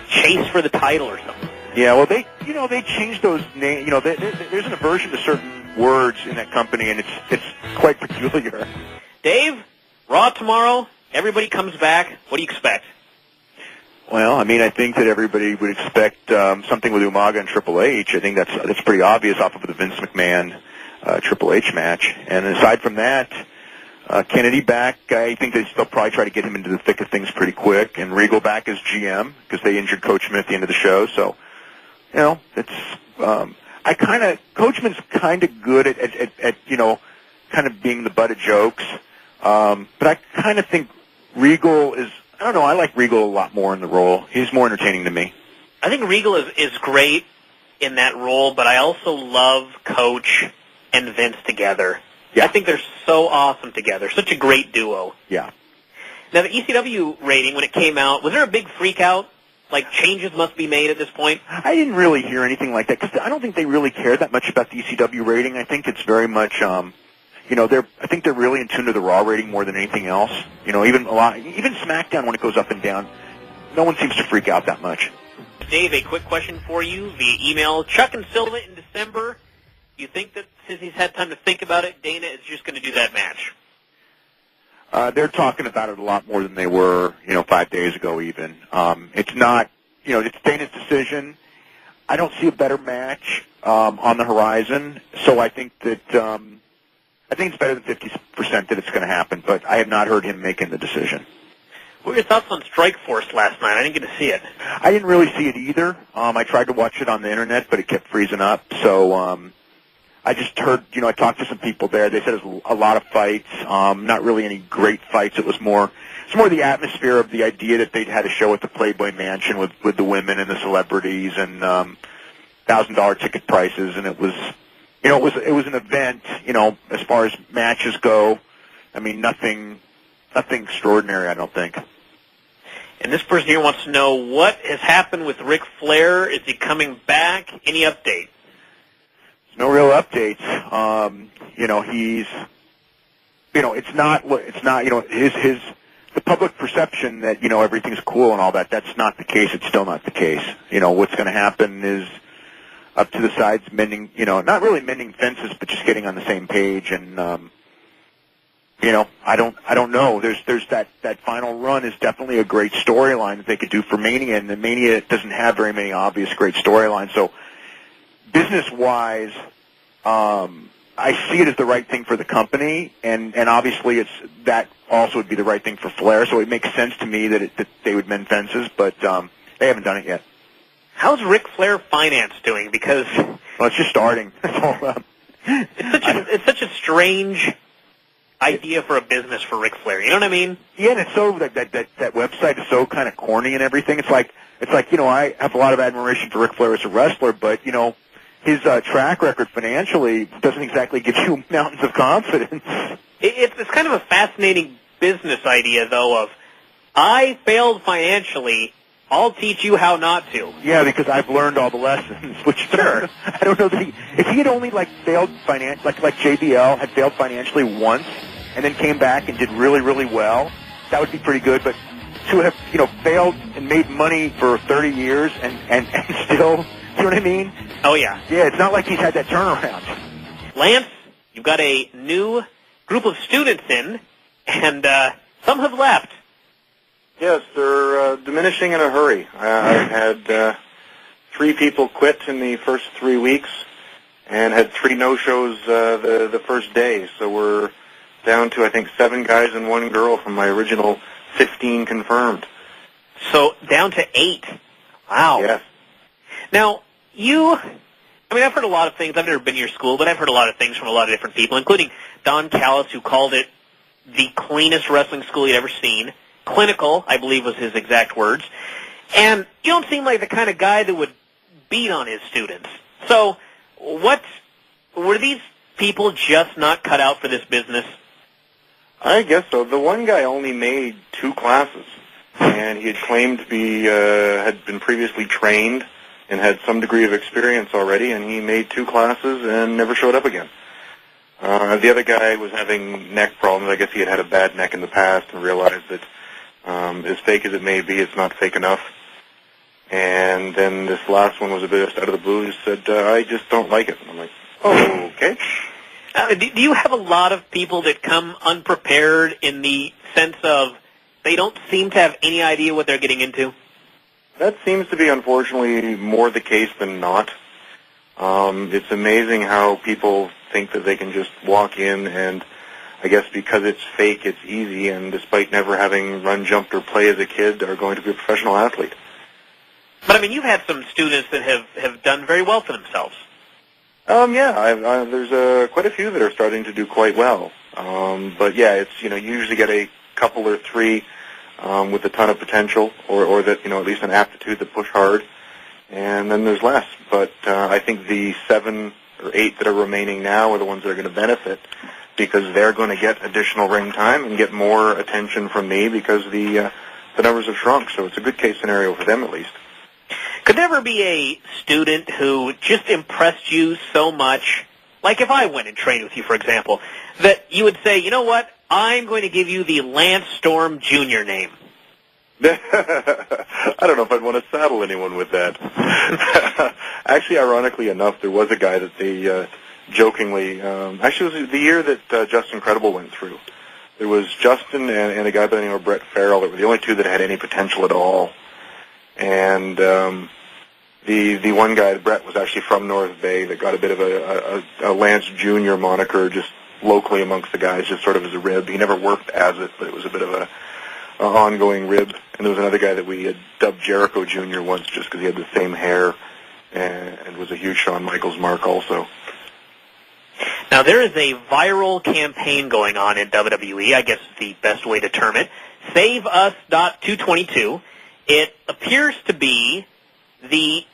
chase for the title or something. Yeah, well, they changed those names. You know, there's an aversion to certain words in that company, and it's quite peculiar. Dave, Raw tomorrow. Everybody comes back. What do you expect? Well, I mean, I think that everybody would expect something with Umaga and Triple H. I think that's pretty obvious off of the Vince McMahon Triple H match. And aside from that, Kennedy back, I think they'll probably try to get him into the thick of things pretty quick. And Regal back as GM because they injured Coachman at the end of the show. So, you know, it's Coachman's kind of good at you know, kind of being the butt of jokes. But I kind of think Regal is. I don't know. I like Regal a lot more in the role. He's more entertaining to me. I think Regal is great in that role, but I also love Coach and Vince together. Yeah. I think they're so awesome together. Such a great duo. Yeah. Now, the ECW rating, when it came out, was there a big freak out? Like, changes must be made at this point? I didn't really hear anything like that because I don't think they really care that much about the ECW rating. I think it's very much, you know, I think they're really in tune to the Raw rating more than anything else. You know, even SmackDown when it goes up and down, no one seems to freak out that much. Dave, a quick question for you via email. Chuck and Silva in December. Do you think that since he's had time to think about it, Dana is just going to do that match? They're talking about it a lot more than they were, you know, 5 days ago even. It's not, you know, it's Dana's decision. I don't see a better match on the horizon, so I think that I think it's better than 50% that it's going to happen, but I have not heard him making the decision. What were your thoughts on Strikeforce last night? I didn't get to see it. I didn't really see it either. I tried to watch it on the internet, but it kept freezing up. So I just heard, you know, I talked to some people there. They said it was a lot of fights, not really any great fights. It's more the atmosphere of the idea that they'd had a show at the Playboy Mansion with the women and the celebrities and $1,000 ticket prices, and it was. You know, it was an event, you know, as far as matches go. I mean, nothing extraordinary, I don't think. And this person here wants to know what has happened with Ric Flair. Is he coming back? Any update? No real updates. You know, it's not, you know, the public perception that, you know, everything's cool and all that, that's not the case. It's still not the case. You know, what's going to happen is up to the sides mending, you know, not really mending fences, but just getting on the same page. And, you know, I don't know. There's that final run is definitely a great storyline that they could do for Mania, and the Mania doesn't have very many obvious great storylines. So business-wise, I see it as the right thing for the company, and obviously that also would be the right thing for Flair. So it makes sense to me that they would mend fences, but they haven't done it yet. How's Ric Flair finance doing? Because it's just starting. It's such a strange idea for a business for Ric Flair. You know what I mean? Yeah, and it's so that website is so kind of corny and everything. It's like you know, I have a lot of admiration for Ric Flair as a wrestler, but you know, his track record financially doesn't exactly give you mountains of confidence. It's kind of a fascinating business idea, though. Of I failed financially. I'll teach you how not to. Yeah, because I've learned all the lessons. Which sure, I don't know that if he had only failed like JBL had failed financially once, and then came back and did really, really well, that would be pretty good. But to have, you know, failed and made money for 30 years and still, you know what I mean? Oh yeah. Yeah, it's not like he's had that turnaround. Lance, you've got a new group of students in, and some have left. Yes, they're diminishing in a hurry. I've had 3 people quit in the first 3 weeks and had 3 no-shows the first day. So we're down to, I think, 7 guys and 1 girl from my original 15 confirmed. So down to 8. Wow. Yes. Now, I've heard a lot of things. I've never been to your school, but I've heard a lot of things from a lot of different people, including Don Callis, who called it the cleanest wrestling school he'd ever seen. Clinical, I believe, was his exact words. And you don't seem like the kind of guy that would beat on his students. So were these people just not cut out for this business? I guess so. The one guy only made 2 classes, and he had claimed to be had been previously trained and had some degree of experience already, and he made 2 classes and never showed up again. The other guy was having neck problems. I guess he had a bad neck in the past and realized that as fake as it may be, it's not fake enough. And then this last one was a bit out of the blue. He said, I just don't like it. And I'm like, oh, okay. Do you have a lot of people that come unprepared in the sense of they don't seem to have any idea what they're getting into? That seems to be, unfortunately, more the case than not. It's amazing how people think that they can just walk in and, I guess because it's fake, it's easy, and despite never having run, jumped, or play as a kid, are going to be a professional athlete. But, I mean, you've had some students that have done very well for themselves. Yeah, there's quite a few that are starting to do quite well. But, yeah, it's, you usually get a couple or three with a ton of potential, or that, at least an aptitude to push hard, and then there's less. But I think the 7 or 8 that are remaining now are the ones that are going to benefit, because they're going to get additional ring time and get more attention from me because the numbers have shrunk. So it's a good case scenario for them, at least. Could there ever be a student who just impressed you so much, like if I went and trained with you, for example, that you would say, you know what, I'm going to give you the Lance Storm Jr. name? I don't know if I'd want to saddle anyone with that. Actually, ironically enough, there was a guy that they jokingly, actually it was the year that Justin Credible went through. There was Justin and a guy by the name of Brett Farrell that were the only two that had any potential at all. And the one guy, Brett, was actually from North Bay that got a bit of a Lance Jr. moniker just locally amongst the guys, just sort of as a rib. He never worked as it, but it was a bit of an ongoing rib. And there was another guy that we had dubbed Jericho Jr. once just because he had the same hair and was a huge Shawn Michaels mark also. Now, there is a viral campaign going on in WWE, I guess is the best way to term it, SaveUs.222. It appears to be a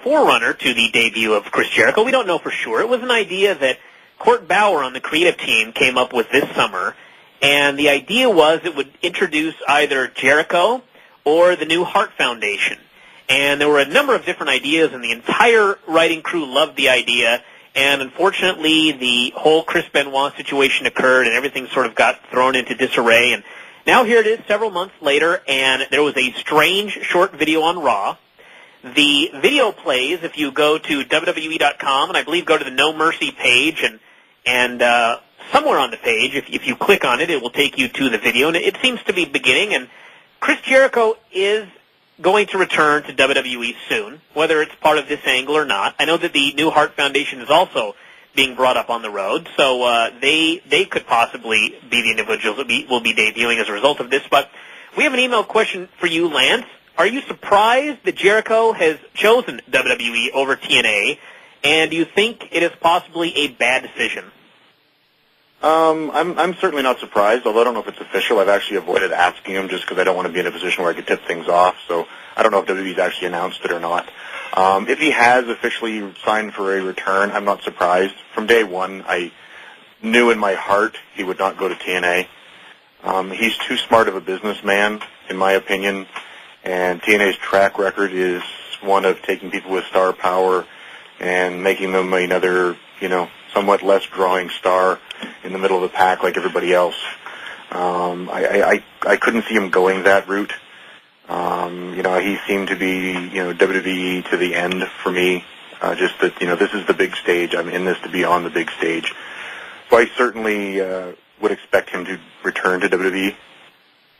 forerunner to the debut of Chris Jericho. We don't know for sure. It was an idea that Court Bauer on the creative team came up with this summer, and the idea was it would introduce either Jericho or the new Hart Foundation. And there were a number of different ideas, and the entire writing crew loved the idea. And unfortunately, the whole Chris Benoit situation occurred, and everything sort of got thrown into disarray. And now here it is several months later, and there was a strange short video on Raw. The video plays if you go to WWE.com, and I believe go to the No Mercy page, and somewhere on the page, if you click on it, it will take you to the video. And it seems to be beginning, and Chris Jericho is going to return to WWE soon, whether it's part of this angle or not. I know that the New Hart Foundation is also being brought up on the road, so they could possibly be the individuals that will be debuting as a result of this. But we have an email question for you, Lance. Are you surprised that Jericho has chosen WWE over TNA, and do you think it is possibly a bad decision? I'm certainly not surprised, although I don't know if it's official. I've actually avoided asking him just because I don't want to be in a position where I could tip things off, so I don't know if WWE's actually announced it or not. If he has officially signed for a return, I'm not surprised. From day one, I knew in my heart he would not go to TNA. He's too smart of a businessman, in my opinion, and TNA's track record is one of taking people with star power and making them another, somewhat less drawing star in the middle of the pack like everybody else. I couldn't see him going that route. He seemed to be, WWE to the end for me. Just that, this is the big stage. I'm in this to be on the big stage. So I certainly would expect him to return to WWE.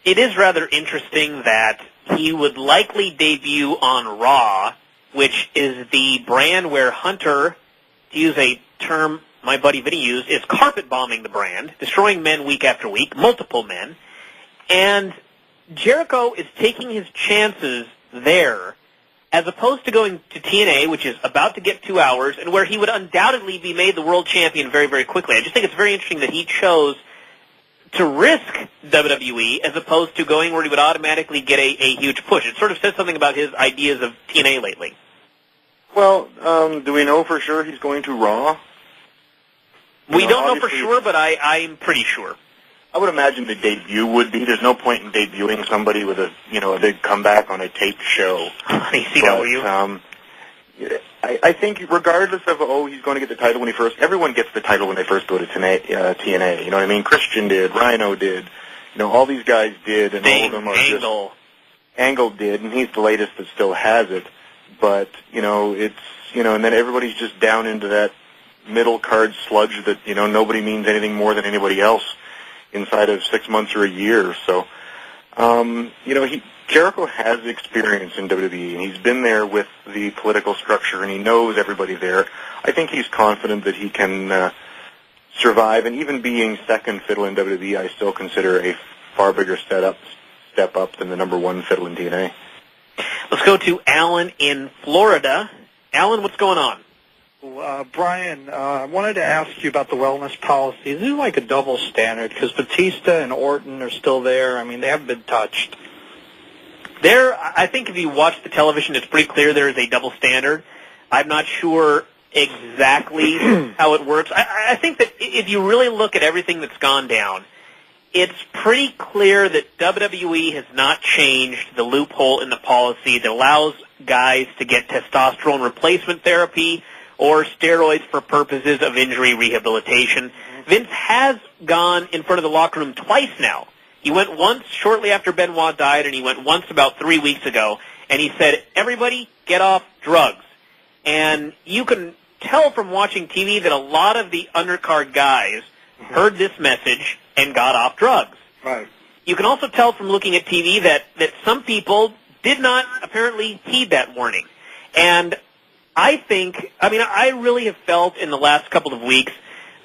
It is rather interesting that he would likely debut on Raw, which is the brand where Hunter, to use a term my buddy Vinny used, is carpet bombing the brand, destroying men week after week, multiple men. And Jericho is taking his chances there, as opposed to going to TNA, which is about to get 2 hours, and where he would undoubtedly be made the world champion very, very quickly. I just think it's very interesting that he chose to risk WWE as opposed to going where he would automatically get a huge push. It sort of says something about his ideas of TNA lately. Well, do we know for sure he's going to Raw? We don't know for sure, but I'm pretty sure. I would imagine the debut would be. There's no point in debuting somebody with a big comeback on a taped show. ECW. I think regardless of he's going to get the title when everyone gets the title when they first go to TNA. You know what I mean? Christian did, Rhino did, all these guys did, and all of them are Angle. just Angle did, and he's the latest that still has it. But it's and then everybody's just down into that middle card sludge that nobody means anything more than anybody else inside of 6 months or a year. So Jericho has experience in WWE, and he's been there with the political structure, and he knows everybody there. I think he's confident that he can survive, and even being second fiddle in WWE, I still consider a far bigger step up than the number one fiddle in TNA. Let's go to Alan in Florida. Alan, what's going on? Bryan, I wanted to ask you about the wellness policy. Is it like a double standard? Because Batista and Orton are still there. I mean, they haven't been touched. I think if you watch the television, it's pretty clear there is a double standard. I'm not sure exactly how it works. I think that if you really look at everything that's gone down, it's pretty clear that WWE has not changed the loophole in the policy that allows guys to get testosterone replacement therapy or steroids for purposes of injury rehabilitation. Vince has gone in front of the locker room twice now. He went once shortly after Benoit died, and he went once about 3 weeks ago, and he said, everybody get off drugs. And you can tell from watching TV that a lot of the undercard guys heard this message and got off drugs. Right. You can also tell from looking at TV that some people did not apparently heed that warning. And I really have felt in the last couple of weeks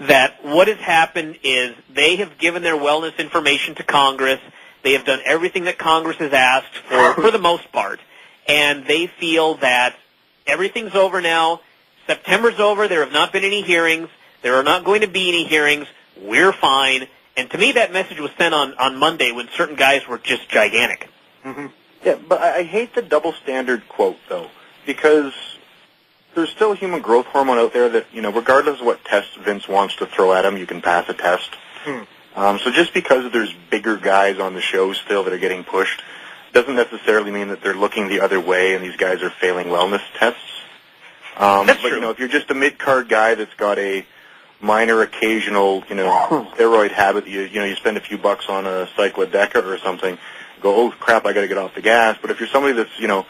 that what has happened is they have given their wellness information to Congress. They have done everything that Congress has asked for the most part. And they feel that everything's over now. September's over. There have not been any hearings. There are not going to be any hearings. We're fine. And to me, that message was sent on Monday when certain guys were just gigantic. Mm-hmm. Yeah, but I hate the double standard quote, though, because there's still human growth hormone out there that, regardless of what test Vince wants to throw at him, you can pass a test. So just because there's bigger guys on the show still that are getting pushed doesn't necessarily mean that they're looking the other way and these guys are failing wellness tests. That's true. If you're just a mid-card guy that's got a minor occasional, steroid habit, you spend a few bucks on a cyclodeca or something, go, oh, crap, I got to get off the gas. But if you're somebody that's,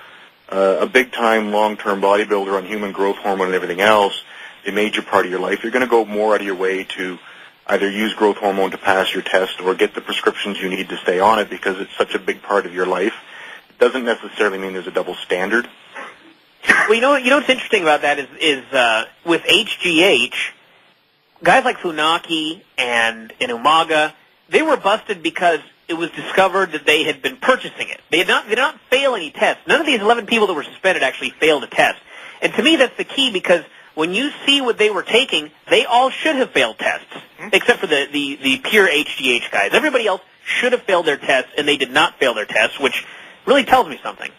a big-time, long-term bodybuilder on human growth hormone and everything else, a major part of your life, you're going to go more out of your way to either use growth hormone to pass your test or get the prescriptions you need to stay on it because it's such a big part of your life. It doesn't necessarily mean there's a double standard. Well, you know what's interesting about that is with HGH, guys like Funaki and Umaga, they were busted because it was discovered that they had been purchasing it. They did not fail any tests. None of these 11 people that were suspended actually failed a test. And to me, that's the key because when you see what they were taking, they all should have failed tests, except for the pure HGH guys. Everybody else should have failed their tests, and they did not fail their tests, which really tells me something.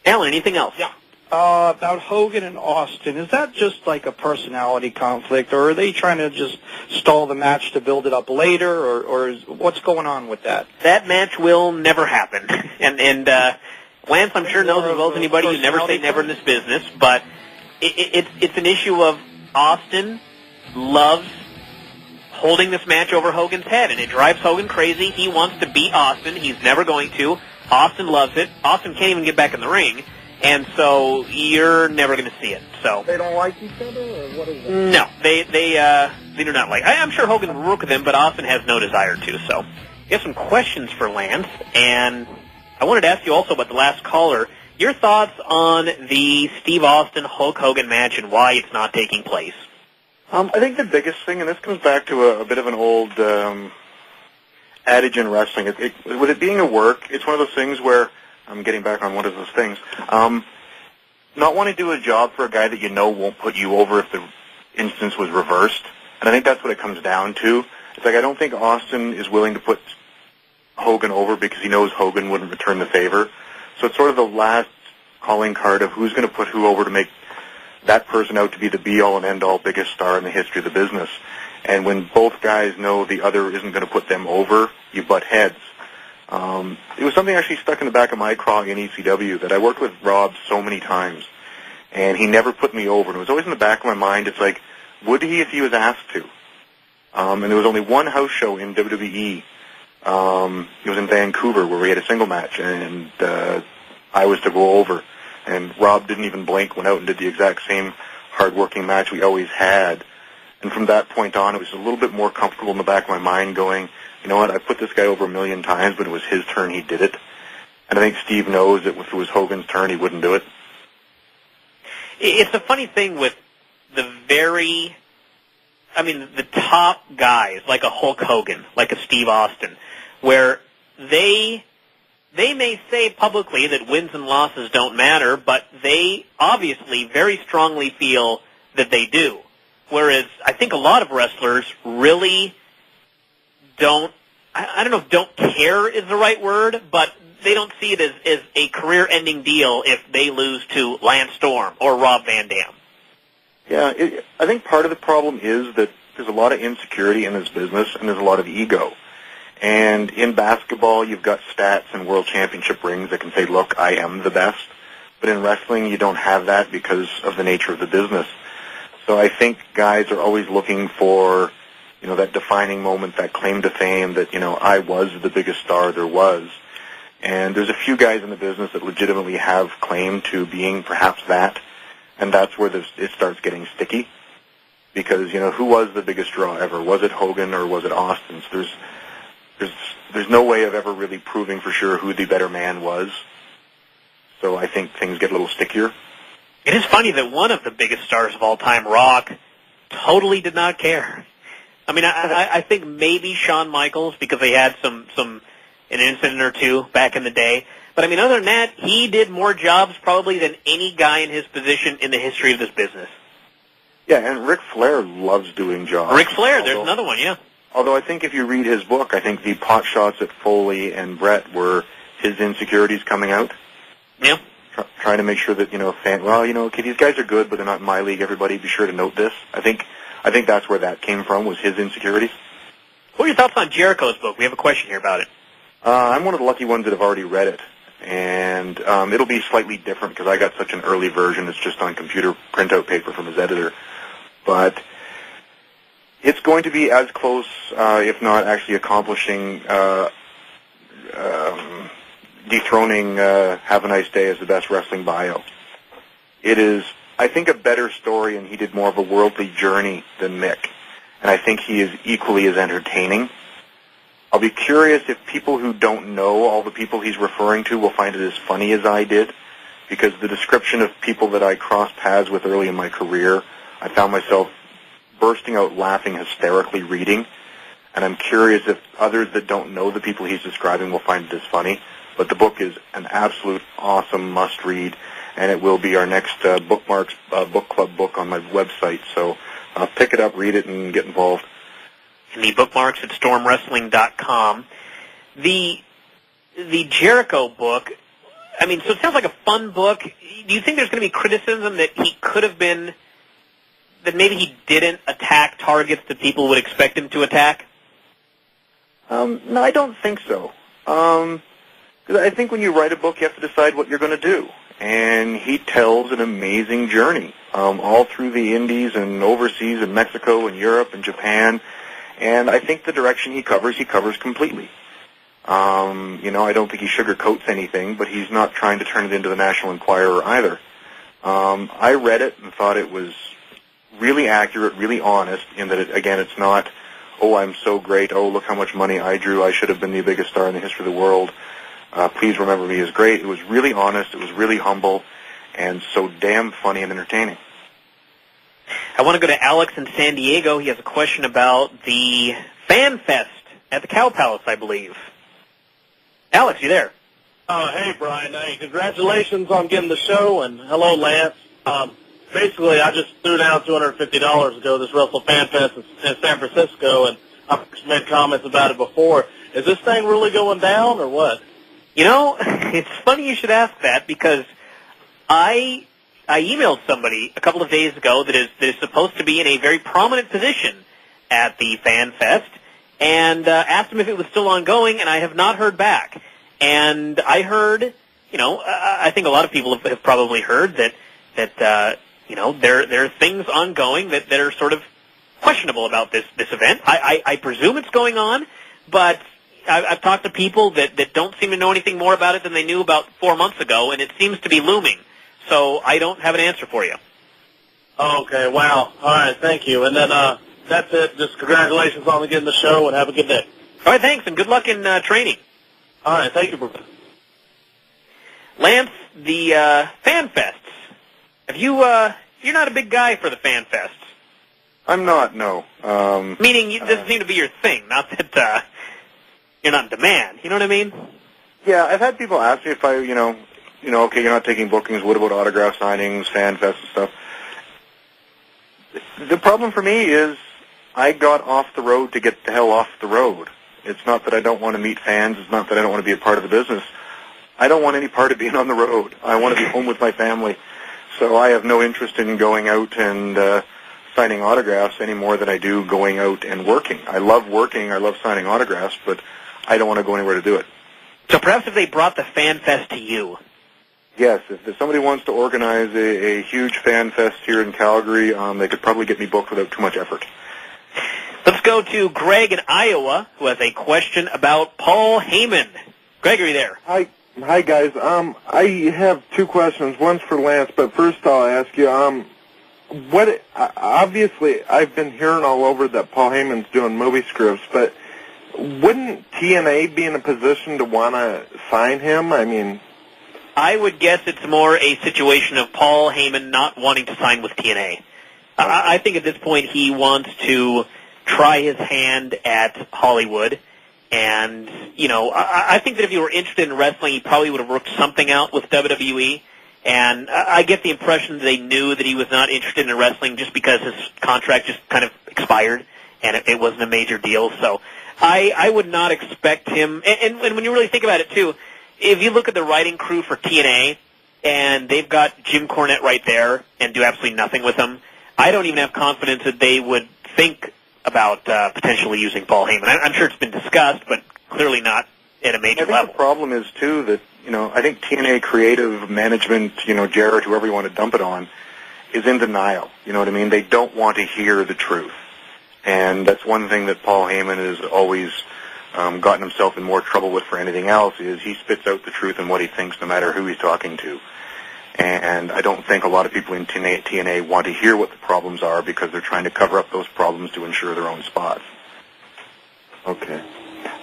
Alan, anything else? Yeah. About Hogan and Austin, is that just like a personality conflict, or are they trying to just stall the match to build it up later, or what's going on with that? That match will never happen. And Lance, I'm sure, knows as well as anybody, you never say never in this business, but it's an issue of Austin loves holding this match over Hogan's head, and it drives Hogan crazy. He wants to beat Austin. He's never going to. Austin loves it. Austin can't even get back in the ring. And so you're never going to see it. So They don't like each other, or what is it? No, they do not like. I'm sure Hogan will work with them, but Austin has no desire to. So we have some questions for Lance, and I wanted to ask you also about the last caller. Your thoughts on the Steve Austin Hulk Hogan match and why it's not taking place? I think the biggest thing, and this comes back to a bit of an old adage in wrestling. With it being a work, it's one of those things where I'm getting back on one of those things. Not wanting to do a job for a guy that you know won't put you over if the instance was reversed. And I think that's what it comes down to. It's like I don't think Austin is willing to put Hogan over because he knows Hogan wouldn't return the favor. So it's sort of the last calling card of who's going to put who over to make that person out to be the be-all and end-all biggest star in the history of the business. And when both guys know the other isn't going to put them over, you butt heads. It was something actually stuck in the back of my craw in ECW that I worked with Rob so many times, and he never put me over. And it was always in the back of my mind. It's like, would he if he was asked to? And there was only one house show in WWE. It was in Vancouver where we had a single match, and I was to go over. And Rob didn't even blink, went out and did the exact same hard-working match we always had. And from that point on, it was a little bit more comfortable in the back of my mind going, you know what, I put this guy over 1 million times, but it was his turn, he did it. And I think Steve knows that if it was Hogan's turn, he wouldn't do it. It's a funny thing with the top guys, like a Hulk Hogan, like a Steve Austin, where they may say publicly that wins and losses don't matter, but they obviously very strongly feel that they do. Whereas I think a lot of wrestlers really don't, I don't know if don't care is the right word, but they don't see it as a career-ending deal if they lose to Lance Storm or Rob Van Dam. Yeah, I think part of the problem is that there's a lot of insecurity in this business, and there's a lot of ego. And in basketball, you've got stats and world championship rings that can say, look, I am the best. But in wrestling, you don't have that because of the nature of the business. So I think guys are always looking for, that defining moment, that claim to fame that, I was the biggest star there was. And there's a few guys in the business that legitimately have claim to being perhaps that. And that's where it starts getting sticky. Because, who was the biggest draw ever? Was it Hogan or was it Austin? So there's no way of ever really proving for sure who the better man was. So I think things get a little stickier. It is funny that one of the biggest stars of all time, Rock, totally did not care. I mean, I think maybe Shawn Michaels, because they had an incident or two back in the day. But, I mean, other than that, he did more jobs probably than any guy in his position in the history of this business. Yeah, and Ric Flair loves doing jobs. Ric Flair, there's another one, yeah. Although I think if you read his book, I think the pot shots at Foley and Brett were his insecurities coming out. Yeah. Trying to make sure that, okay, these guys are good, but they're not in my league. Everybody be sure to note this. I think that's where that came from, was his insecurities. What are your thoughts on Jericho's book? We have a question here about it. I'm one of the lucky ones that have already read it. And it'll be slightly different because I got such an early version. It's just on computer printout paper from his editor. But it's going to be as close, if not actually accomplishing, dethroning Have a Nice Day as the best wrestling bio. It is, I think, a better story, and he did more of a worldly journey than Mick. And I think he is equally as entertaining. I'll be curious if people who don't know all the people he's referring to will find it as funny as I did, because the description of people that I crossed paths with early in my career, I found myself bursting out laughing hysterically reading, and I'm curious if others that don't know the people he's describing will find it as funny. But the book is an absolute awesome must-read, and it will be our next Bookmarks Book Club book on my website, so pick it up, read it, and get involved. In the bookmarks at stormwrestling.com. The Jericho book, I mean, so it sounds like a fun book. Do you think there's going to be criticism that he could have been, that maybe he didn't attack targets that people would expect him to attack? No, I don't think so. Because I think when you write a book, you have to decide what you're going to do. And he tells an amazing journey all through the Indies and overseas in Mexico and Europe and Japan. And I think the direction he covers completely. I don't think he sugarcoats anything, but he's not trying to turn it into the National Enquirer either. I read it and thought it was really accurate, really honest, in that, it's not, oh, I'm so great, oh, look how much money I drew, I should have been the biggest star in the history of the world, please remember me as great. It was really honest, it was really humble, and so damn funny and entertaining. I want to go to Alex in San Diego. He has a question about the Fan Fest at the Cow Palace, I believe. Alex, you there? Hey, Brian. Hey, congratulations on getting the show, and hello, Lance. Basically, I just threw down $250 ago this Wrestle Fan Fest in San Francisco, and I've made comments about it before. Is this thing really going down, or what? It's funny you should ask that, because I emailed somebody a couple of days ago that is supposed to be in a very prominent position at the Fan Fest, and asked him if it was still ongoing, and I have not heard back. And I heard, I think a lot of people have probably heard that there are things ongoing that are sort of questionable about this event. I presume it's going on, but I've talked to people that don't seem to know anything more about it than they knew about 4 months ago, and it seems to be looming. So I don't have an answer for you. Okay, wow. All right, thank you. And then that's it. Just congratulations on getting the show, and have a good day. All right, thanks, and good luck in training. All right, thank you, brother. Lance, the fan fests. Have you? You're not a big guy for the fan fests. I'm not, no. Meaning, it doesn't seem to be your thing. Not that you're not in demand. You know what I mean? Yeah, I've had people ask me if I, okay, you're not taking bookings. What about autograph signings, fan fests, and stuff? The problem for me is I got off the road to get the hell off the road. It's not that I don't want to meet fans. It's not that I don't want to be a part of the business. I don't want any part of being on the road. I want to be home with my family. So I have no interest in going out and signing autographs any more than I do going out and working. I love working. I love signing autographs, but I don't want to go anywhere to do it. So perhaps if they brought the fan fest to you. Yes, if somebody wants to organize a huge fan fest here in Calgary, they could probably get me booked without too much effort. Let's go to Greg in Iowa, who has a question about Paul Heyman. Greg, are you there? Hi guys. I have two questions. One's for Lance, but first I'll ask you, obviously I've been hearing all over that Paul Heyman's doing movie scripts, but wouldn't TNA be in a position to want to sign him? I mean, I would guess it's more a situation of Paul Heyman not wanting to sign with TNA. I think at this point he wants to try his hand at Hollywood. And, I think that if he were interested in wrestling, he probably would have worked something out with WWE. And I get the impression that they knew that he was not interested in wrestling just because his contract just kind of expired and it wasn't a major deal. So I would not expect him. And when you really think about it, too, if you look at the writing crew for TNA and they've got Jim Cornette right there and do absolutely nothing with him, I don't even have confidence that they would think about potentially using Paul Heyman. I'm sure it's been discussed, but clearly not at a major level. The problem is, too, that, I think TNA creative management, Jared, whoever you want to dump it on, is in denial. You know what I mean? They don't want to hear the truth. And that's one thing that Paul Heyman has always gotten himself in more trouble with for anything else, is he spits out the truth and what he thinks no matter who he's talking to. And I don't think a lot of people in TNA want to hear what the problems are because they're trying to cover up those problems to ensure their own spots. Okay.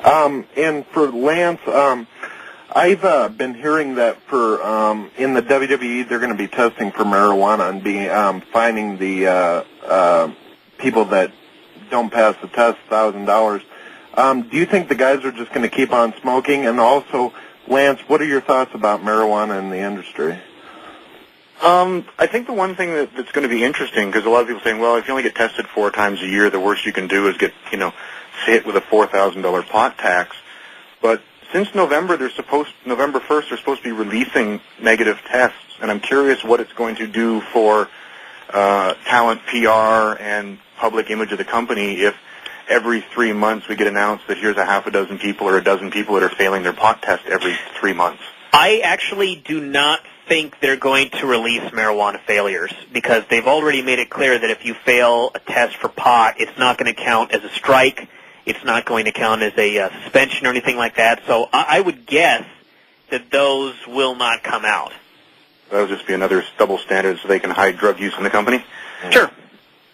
And for Lance, I've been hearing that for in the WWE they're going to be testing for marijuana and finding the people that don't pass the test $1,000. Do you think the guys are just going to keep on smoking? And also, Lance, what are your thoughts about marijuana in the industry? I think the one thing that's going to be interesting, because a lot of people are saying, well, if you only get tested 4 times a year, the worst you can do is get, hit with a $4,000 pot tax. But since November 1st, they're supposed to be releasing negative tests, and I'm curious what it's going to do for talent, PR, and public image of the company if every 3 months we get announced that here's a half a dozen people or a dozen people that are failing their pot test every 3 months. I actually do not think they're going to release marijuana failures because they've already made it clear that if you fail a test for pot, it's not going to count as a strike. It's not going to count as a suspension or anything like that. So I would guess that those will not come out. That would just be another double standard so they can hide drug use in the company? Sure.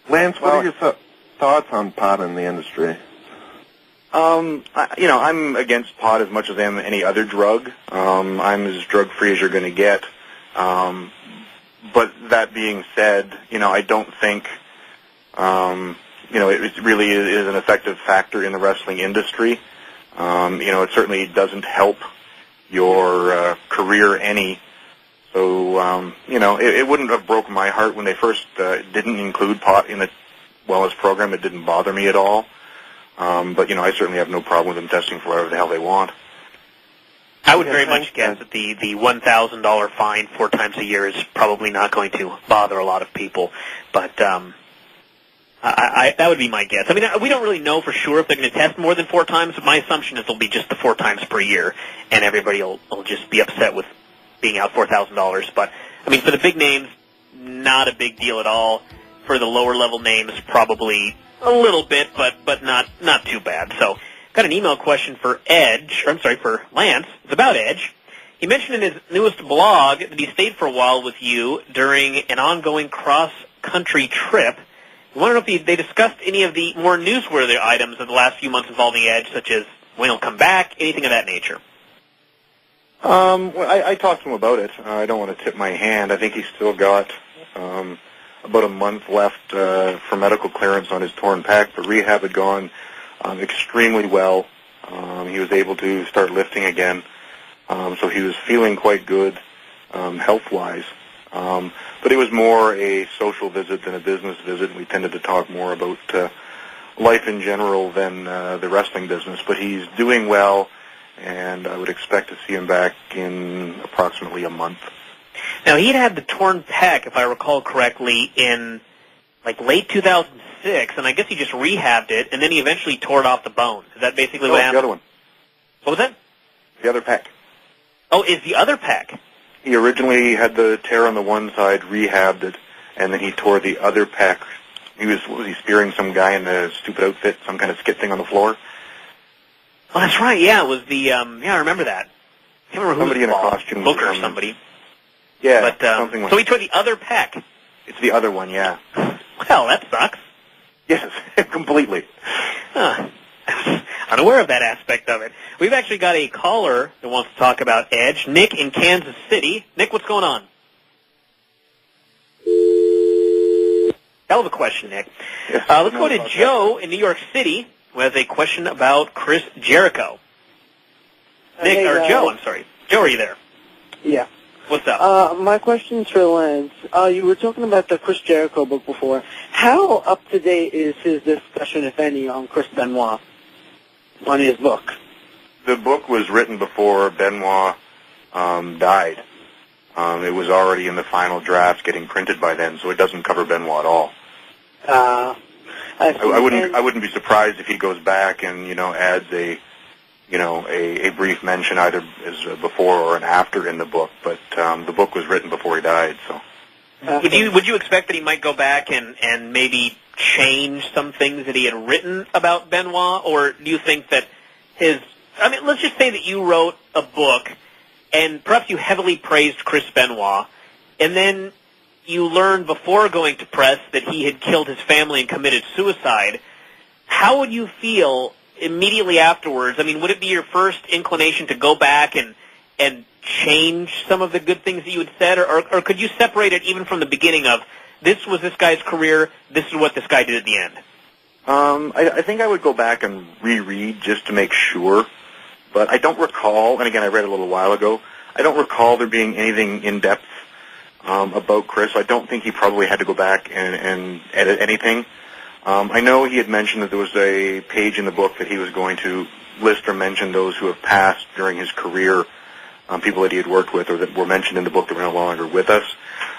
Lance, what are your thoughts on pot in the industry? I'm against pot as much as I am any other drug. I'm as drug-free as you're going to get. But that being said, I don't think, it really is an effective factor in the wrestling industry. It certainly doesn't help your career any. So, it wouldn't have broken my heart when they first didn't include pot in the wellness program. It didn't bother me at all. But, I certainly have no problem with them testing for whatever the hell they want. I would very much guess that the $1,000 fine 4 times a year is probably not going to bother a lot of people. But that would be my guess. I mean, we don't really know for sure if they're going to test more than 4 times, but my assumption is it'll be just the 4 times per year, and everybody will just be upset with being out $4,000. But, I mean, for the big names, not a big deal at all. For the lower-level names, probably a little bit, but not too bad. So, got an email question for for Lance. It's about Edge. He mentioned in his newest blog that he stayed for a while with you during an ongoing cross-country trip. I want to know if they discussed any of the more newsworthy items of the last few months involving Edge, such as when he'll come back, anything of that nature. Well, I talked to him about it. I don't want to tip my hand. I think he's still got about a month left for medical clearance on his torn pec, but rehab had gone extremely well. He was able to start lifting again, so he was feeling quite good health-wise. But it was more a social visit than a business visit, and we tended to talk more about life in general than the wrestling business. But he's doing well, and I would expect to see him back in approximately a month. Now, he'd had the torn pec, if I recall correctly, in like late 2006, and I guess he just rehabbed it, and then he eventually tore it off the bone. Is that basically what happened? The other one. What was that? The other pec. Oh, is the other pec? He originally had the tear on the one side, rehabbed it, and then he tore the other pec. Was he spearing some guy in a stupid outfit, some kind of skit thing on the floor? Oh, that's right. Yeah, it was the I remember that. I can't remember somebody who in a costume. Booker or somebody. Yeah, but something like so he tore the other pec. It's the other one, yeah. Well, that sucks. Yes, completely. Huh. Unaware of that aspect of it. We've actually got a caller that wants to talk about Edge. Nick in Kansas City. Nick, what's going on? Hell of a question, Nick. Yes, let's go to Joe in New York City, who has a question about Chris Jericho. Nick, hey, or Joe, I'm sorry. Joe, are you there? Yeah. What's up? My question's for Lance. You were talking about the Chris Jericho book before. How up-to-date is his discussion, if any, on Chris Benoit, on his book? The book was written before Benoit died. It was already in the final draft getting printed by then, so it doesn't cover Benoit at all. I wouldn't be surprised if he goes back and adds a brief mention either as before or an after in the book. But the book was written before he died, so. Would you expect that he might go back and maybe change some things that he had written about Benoit, or do you think that let's just say that you wrote a book and perhaps you heavily praised Chris Benoit, and then you learned before going to press that he had killed his family and committed suicide. How would you feel immediately afterwards? I mean, would it be your first inclination to go back and change some of the good things that you had said, or could you separate it even from the beginning of this was this guy's career, this is what this guy did at the end? I think I would go back and reread just to make sure, but I don't recall, and again I read it a little while ago, I don't recall there being anything in-depth about Chris. I don't think he probably had to go back and edit anything. I know he had mentioned that there was a page in the book that he was going to list or mention those who have passed during his career, people that he had worked with or that were mentioned in the book that were no longer with us.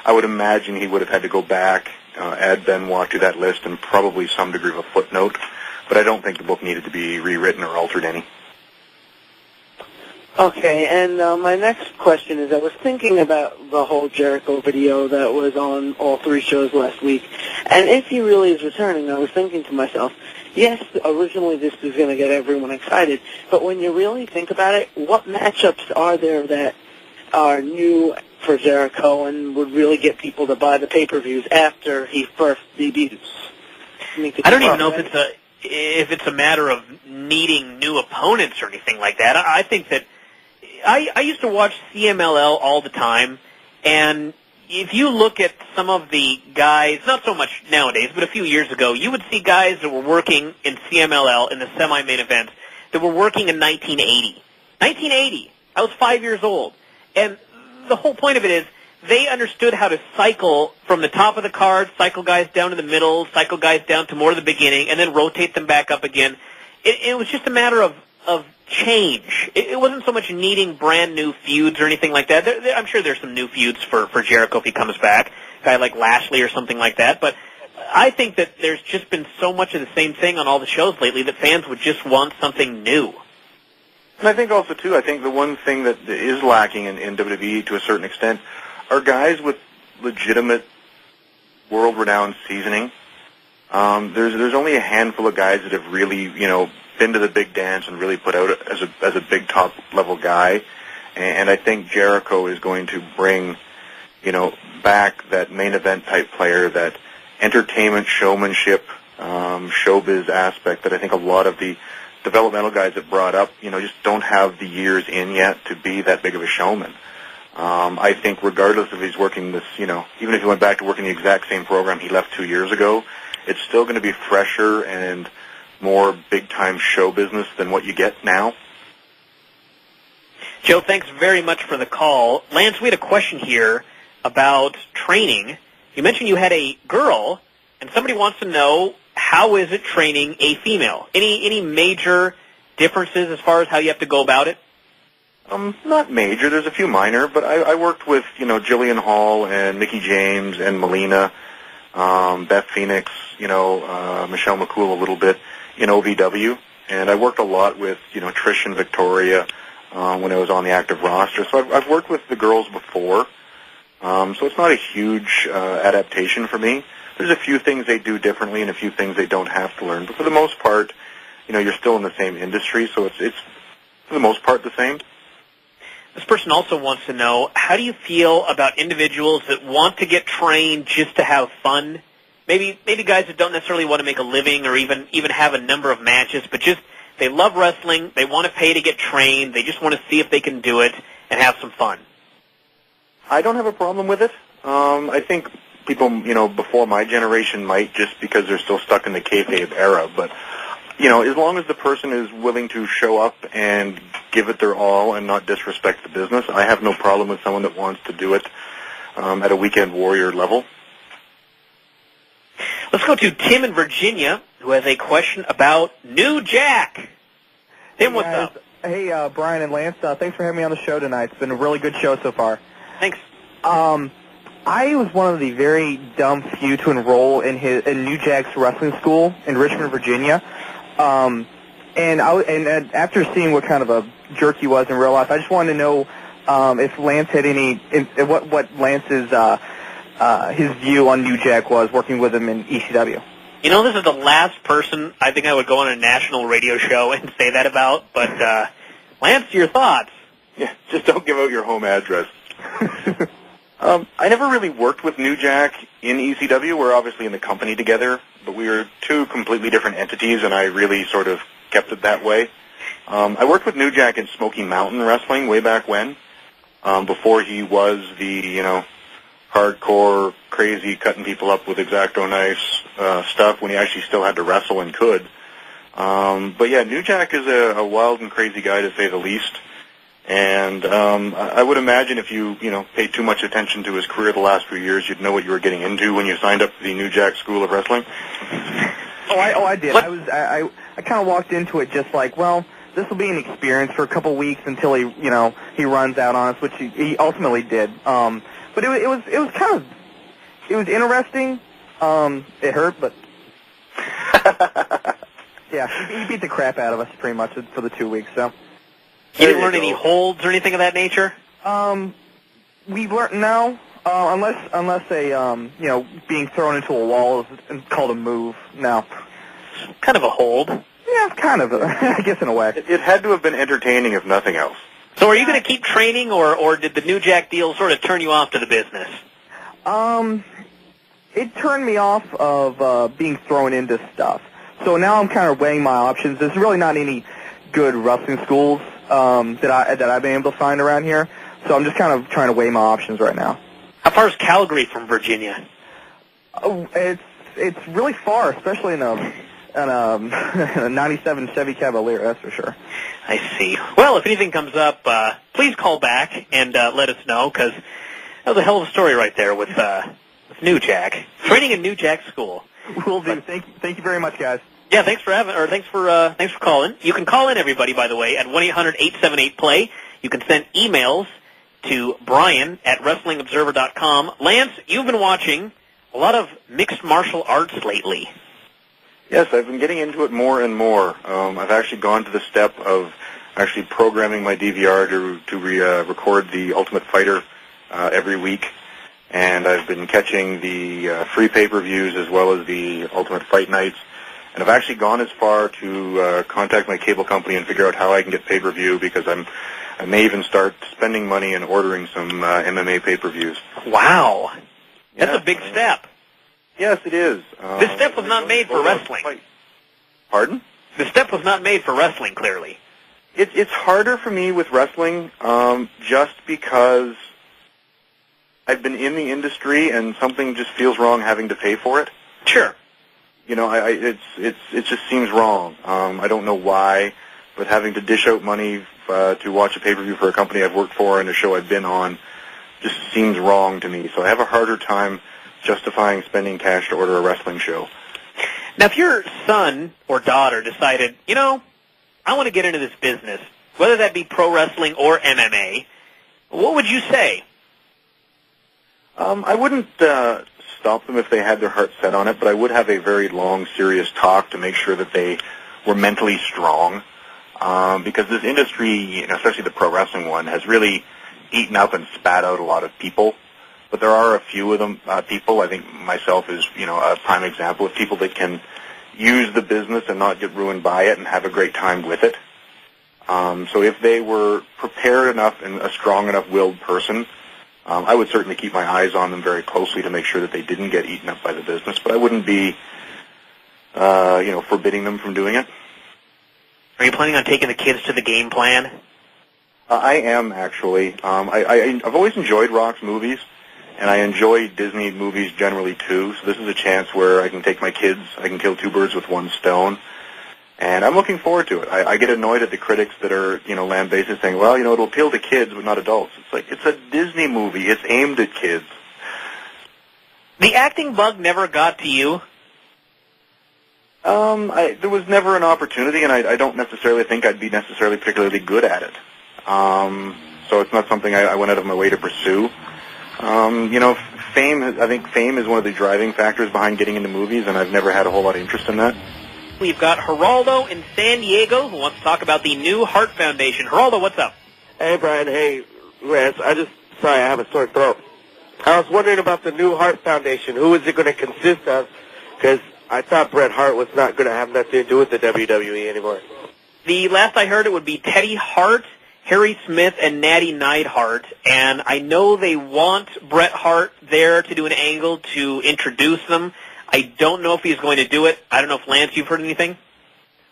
I would imagine he would have had to go back, add Benoit to that list, and probably some degree of a footnote, but I don't think the book needed to be rewritten or altered any. Okay, and my next question is I was thinking about the whole Jericho video that was on all three shows last week, and if he really is returning, I was thinking to myself, yes, originally this is going to get everyone excited, but when you really think about it, what matchups are there that are new for Jericho and would really get people to buy the pay-per-views after he first debuts? I don't even know if it's a matter of needing new opponents or anything like that. I think that I used to watch CMLL all the time, and if you look at some of the guys, not so much nowadays, but a few years ago, you would see guys that were working in CMLL in the semi-main events that were working in 1980. 1980. I was 5 years old. And the whole point of it is they understood how to cycle from the top of the card, cycle guys down to the middle, cycle guys down to more of the beginning, and then rotate them back up again. It was just a matter of change. It wasn't so much needing brand new feuds or anything like that. I'm sure there's some new feuds for Jericho if he comes back, a guy like Lashley or something like that. But I think that there's just been so much of the same thing on all the shows lately that fans would just want something new. And I think also, too, I think the one thing that is lacking in WWE to a certain extent are guys with legitimate world-renowned seasoning. There's only a handful of guys that have really, been to the big dance and really put out as a big top-level guy. And I think Jericho is going to bring, back that main event type player, that entertainment, showmanship, showbiz aspect that I think a lot of the developmental guys that brought up, just don't have the years in yet to be that big of a showman. I think regardless if he's working this, even if he went back to working the exact same program he left 2 years ago, it's still going to be fresher and more big-time show business than what you get now. Joe, thanks very much for the call. Lance, we had a question here about training. You mentioned you had a girl, and somebody wants to know, how is it training a female? Any major differences as far as how you have to go about it? Not major. There's a few minor, but I worked with, Jillian Hall and Mickey James and Melina, Beth Phoenix, Michelle McCool a little bit in OVW, and I worked a lot with, Trish and Victoria when I was on the active roster. So I've worked with the girls before, so it's not a huge adaptation for me. There's a few things they do differently and a few things they don't have to learn, but for the most part, you're still in the same industry, so it's for the most part the same. This person also wants to know, how do you feel about individuals that want to get trained just to have fun? Maybe guys that don't necessarily want to make a living or even have a number of matches, but just they love wrestling, they want to pay to get trained, they just want to see if they can do it and have some fun. I don't have a problem with it. I think people, before my generation might, just because they're still stuck in the kayfabe era, but as long as the person is willing to show up and give it their all and not disrespect the business, I have no problem with someone that wants to do it at a weekend warrior level. Let's go to Tim in Virginia, who has a question about New Jack. Tim, what's up? Hey, Brian and Lance, thanks for having me on the show tonight. It's been a really good show so far. Thanks. I was one of the very dumb few to enroll in New Jack's wrestling school in Richmond, Virginia. And after seeing what kind of a jerk he was in real life, I just wanted to know if Lance had what Lance's his view on New Jack was working with him in ECW. This is the last person I think I would go on a national radio show and say that about, but Lance, your thoughts? Yeah, just don't give out your home address. I never really worked with New Jack in ECW. We're obviously in the company together, but we were two completely different entities, and I really sort of kept it that way. I worked with New Jack in Smoky Mountain Wrestling way back when, before he was the, hardcore, crazy, cutting people up with X-Acto knives stuff, when he actually still had to wrestle and could. But yeah, New Jack is a wild and crazy guy, to say the least. And I would imagine if you paid too much attention to his career the last few years, you'd know what you were getting into when you signed up for the New Jack School of Wrestling. I did. I kind of walked into it just like, well, this will be an experience for a couple weeks until he runs out on us, which he ultimately did. But it was interesting. It hurt, but yeah, he beat the crap out of us pretty much for the 2 weeks. So. You didn't learn any holds or anything of that nature? We learned no, unless a being thrown into a wall is called a move. No. Kind of a hold. Yeah, kind of. I guess in a way. It had to have been entertaining, if nothing else. So, are you going to keep training, or did the New Jack deal sort of turn you off to the business? It turned me off of being thrown into stuff. So now I'm kind of weighing my options. There's really not any good wrestling schools that I've been able to find around here. So I'm just kind of trying to weigh my options right now. How far is Calgary from Virginia? It's really far, especially in a 97 Chevy Cavalier, that's for sure. I see. Well, if anything comes up, please call back and let us know, because that was a hell of a story right there with New Jack. Training in New Jack School. Will do. Thank you very much, guys. Yeah, thanks for calling. You can call in, everybody, by the way, at 1-800-878-PLAY. You can send emails to Bryan at WrestlingObserver.com. Lance, you've been watching a lot of mixed martial arts lately. Yes, I've been getting into it more and more. I've actually gone to the step of actually programming my DVR to record the Ultimate Fighter every week. And I've been catching the free pay-per-views as well as the Ultimate Fight Nights. And I've actually gone as far to contact my cable company and figure out how I can get pay-per-view, because I may even start spending money and ordering some MMA pay-per-views. Wow. That's a big step. Yes, it is. This step was not made for wrestling. Pardon? The step was not made for wrestling, clearly. It's harder for me with wrestling, just because I've been in the industry and something just feels wrong having to pay for it. Sure. You know, it just seems wrong. I don't know why, but having to dish out money to watch a pay-per-view for a company I've worked for and a show I've been on just seems wrong to me. So I have a harder time justifying spending cash to order a wrestling show. Now, if your son or daughter decided, you know, I want to get into this business, whether that be pro wrestling or MMA, what would you say? I wouldn't stop them if they had their heart set on it, but I would have a very long, serious talk to make sure that they were mentally strong, because this industry, especially the pro wrestling one, has really eaten up and spat out a lot of people. But there are a few of them people. I think myself is, a prime example of people that can use the business and not get ruined by it and have a great time with it. So if they were prepared enough and a strong enough willed person, I would certainly keep my eyes on them very closely to make sure that they didn't get eaten up by the business. But I wouldn't be, forbidding them from doing it. Are you planning on taking the kids to the game plan? I am, actually. I've always enjoyed Rock's movies. And I enjoy Disney movies generally, too. So this is a chance where I can take my kids, I can kill two birds with one stone. And I'm looking forward to it. I get annoyed at the critics that are, lambasted saying, well, it'll appeal to kids but not adults. It's like, it's a Disney movie. It's aimed at kids. The acting bug never got to you? There was never an opportunity, and I don't necessarily think I'd be necessarily particularly good at it. So it's not something I went out of my way to pursue. I think fame is one of the driving factors behind getting into movies, and I've never had a whole lot of interest in that. We've got Geraldo in San Diego who wants to talk about the new Heart Foundation. Geraldo, what's up? Hey, Brian. Hey, Lance. Sorry, I have a sore throat. I was wondering about the new Heart Foundation. Who is it going to consist of? Because I thought Bret Hart was not going to have nothing to do with the WWE anymore. The last I heard, it would be Teddy Hart, Harry Smith, and Natty Neidhart, and I know they want Bret Hart there to do an angle to introduce them. I don't know if he's going to do it. I don't know if, Lance, you've heard anything?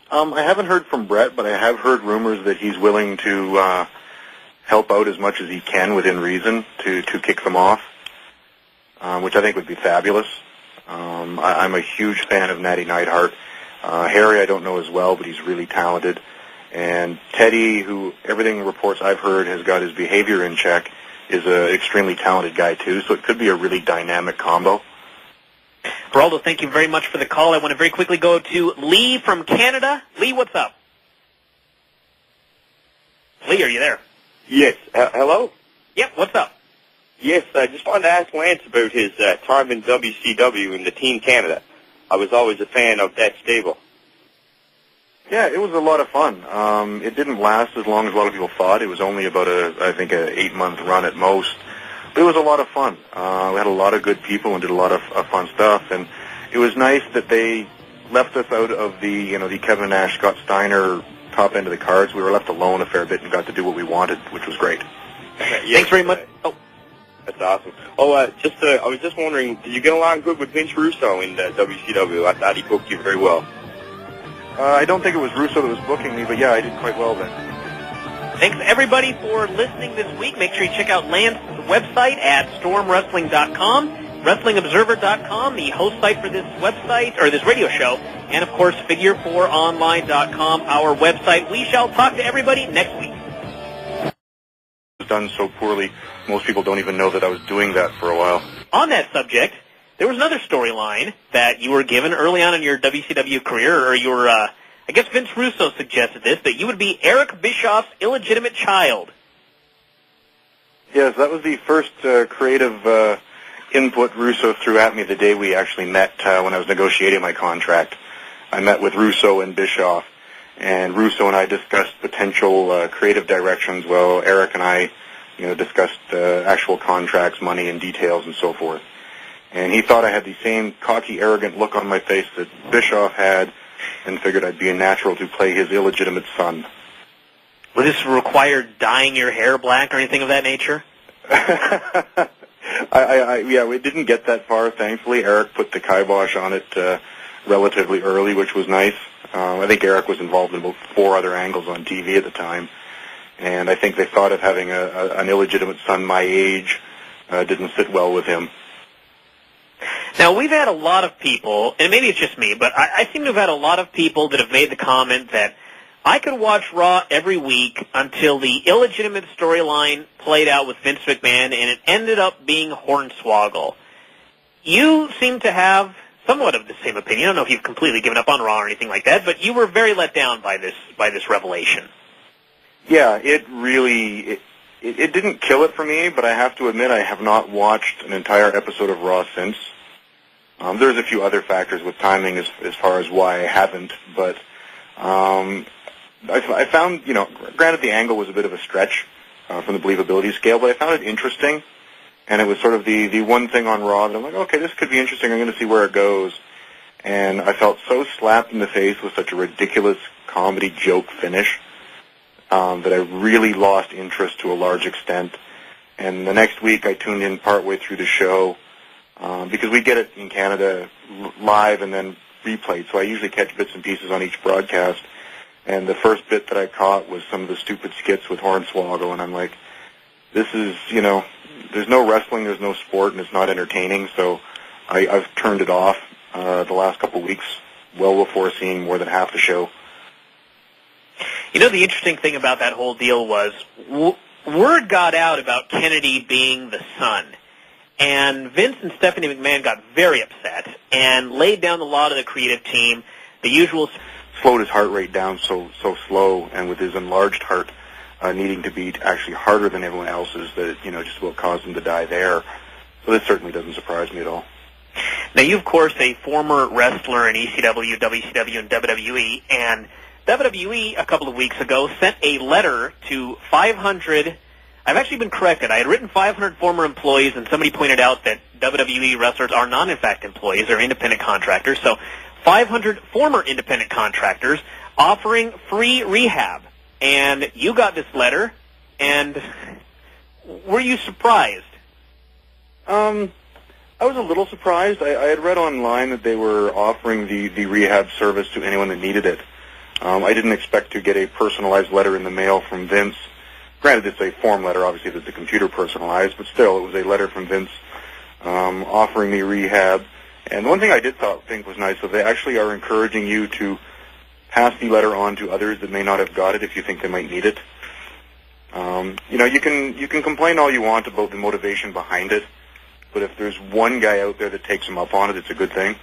I haven't heard from Bret, but I have heard rumors that he's willing to help out as much as he can within reason to kick them off, which I think would be fabulous. I'm a huge fan of Natty Neidhart. Harry I don't know as well, but he's really talented. And Teddy, who everything reports I've heard has got his behavior in check, is an extremely talented guy, too. So it could be a really dynamic combo. Geraldo, thank you very much for the call. I want to very quickly go to Lee from Canada. Lee, what's up? Lee, are you there? Yes. Hello? Yep, what's up? Yes, I just wanted to ask Lance about his time in WCW in the Team Canada. I was always a fan of that stable. Yeah, it was a lot of fun. It didn't last as long as a lot of people thought. It was only about I think, an 8-month run at most. But it was a lot of fun. We had a lot of good people and did a lot of fun stuff. And it was nice that they left us out of the Kevin Nash, Scott Steiner top end of the cards. We were left alone a fair bit and got to do what we wanted, which was great. Yes, thanks very much. Oh, that's awesome. Oh, I was just wondering, did you get along good with Vince Russo in WCW? I thought he booked you very well. I don't think it was Russo that was booking me, but yeah, I did quite well then. Thanks, everybody, for listening this week. Make sure you check out Lance's website at stormwrestling.com, wrestlingobserver.com, the host site for this website, or this radio show, and, of course, figure4online.com, our website. We shall talk to everybody next week. It was done so poorly, most people don't even know that I was doing that for a while. On that subject, there was another storyline that you were given early on in your WCW career, or your, I guess Vince Russo suggested this, that you would be Eric Bischoff's illegitimate child. Yes, that was the first creative input Russo threw at me the day we actually met when I was negotiating my contract. I met with Russo and Bischoff, and Russo and I discussed potential creative directions while Eric and I, discussed actual contracts, money, and details and so forth. And he thought I had the same cocky, arrogant look on my face that Bischoff had, and figured I'd be a natural to play his illegitimate son. Would this require dyeing your hair black or anything of that nature? Yeah, we didn't get that far, thankfully. Eric put the kibosh on it relatively early, which was nice. I think Eric was involved in about 4 other angles on TV at the time, and I think they thought of having an illegitimate son my age didn't sit well with him. Now, we've had a lot of people, and maybe it's just me, but I seem to have had a lot of people that have made the comment that I could watch Raw every week until the illegitimate storyline played out with Vince McMahon, and it ended up being Hornswoggle. You seem to have somewhat of the same opinion. I don't know if you've completely given up on Raw or anything like that, but you were very let down by this revelation. Yeah, it really it didn't kill it for me, but I have to admit I have not watched an entire episode of Raw since. There's a few other factors with timing as far as why I haven't, but I found, granted the angle was a bit of a stretch from the believability scale, but I found it interesting, and it was sort of the one thing on Raw that I'm like, okay, this could be interesting, I'm going to see where it goes, and I felt so slapped in the face with such a ridiculous comedy joke finish that I really lost interest to a large extent, and the next week I tuned in partway through the show, because we get it in Canada live and then replayed, so I usually catch bits and pieces on each broadcast. And the first bit that I caught was some of the stupid skits with Hornswoggle, and I'm like, this is, there's no wrestling, there's no sport, and it's not entertaining, so I've turned it off the last couple of weeks, well before seeing more than half the show. The interesting thing about that whole deal was word got out about Kennedy being the son, and Vince and Stephanie McMahon got very upset and laid down the law to the creative team, the usual... slowed his heart rate down so slow, and with his enlarged heart needing to beat actually harder than everyone else's, that just about caused him to die there. So this certainly doesn't surprise me at all. Now, you, of course, a former wrestler in ECW, WCW, and WWE, and WWE a couple of weeks ago sent a letter to 500... I've actually been corrected. I had written 500 former employees, and somebody pointed out that WWE wrestlers are not, in fact, employees. They're independent contractors. So 500 former independent contractors offering free rehab. And you got this letter, and were you surprised? I was a little surprised. I had read online that they were offering the rehab service to anyone that needed it. I didn't expect to get a personalized letter in the mail from Vince. Granted, it's a form letter, obviously, that's a computer personalized, but still, it was a letter from Vince offering me rehab. And one thing I did think was nice, is they actually are encouraging you to pass the letter on to others that may not have got it if you think they might need it. You can complain all you want about the motivation behind it, but if there's one guy out there that takes them up on it, it's a good thing.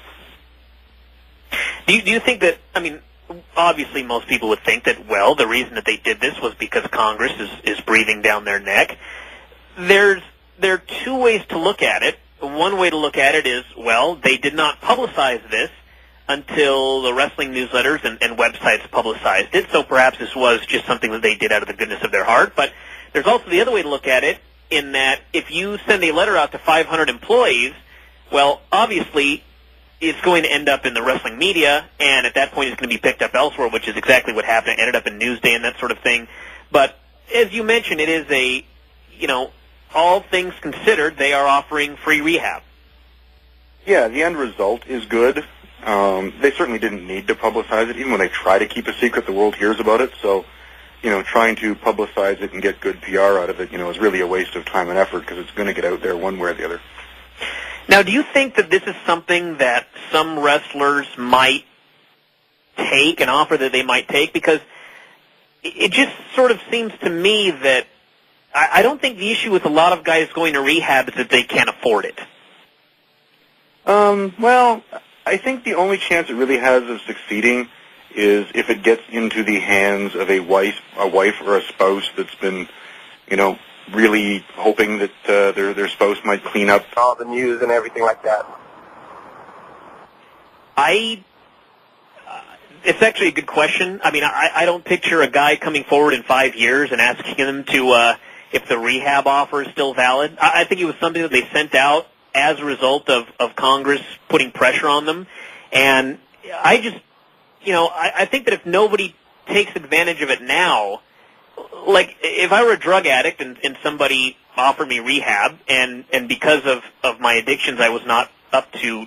Do you think that, obviously most people would think that, well, the reason that they did this was because Congress is breathing down their neck. There are two ways to look at it. One way to look at it is, well, they did not publicize this until the wrestling newsletters and websites publicized it, so perhaps this was just something that they did out of the goodness of their heart. But there's also the other way to look at it, in that if you send a letter out to 500 employees, well, obviously it's going to end up in the wrestling media, and at that point it's going to be picked up elsewhere, which is exactly what happened. It ended up in Newsday and that sort of thing. But as you mentioned, it is all things considered, they are offering free rehab. Yeah, the end result is good. They certainly didn't need to publicize it. Even when they try to keep a secret, the world hears about it. So, trying to publicize it and get good PR out of it, is really a waste of time and effort, because it's going to get out there one way or the other. Now, do you think that this is something that some wrestlers might take, an offer that they might take? Because it just sort of seems to me that I don't think the issue with a lot of guys going to rehab is that they can't afford it. Well, I think the only chance it really has of succeeding is if it gets into the hands of a wife or a spouse that's been, really hoping that their spouse might clean up all the news and everything like that. It's actually a good question. I don't picture a guy coming forward in 5 years and asking them to if the rehab offer is still valid. I think it was something that they sent out as a result of Congress putting pressure on them. And I just, I think that if nobody takes advantage of it now, like if I were a drug addict and somebody offered me rehab, and because of my addictions I was not up to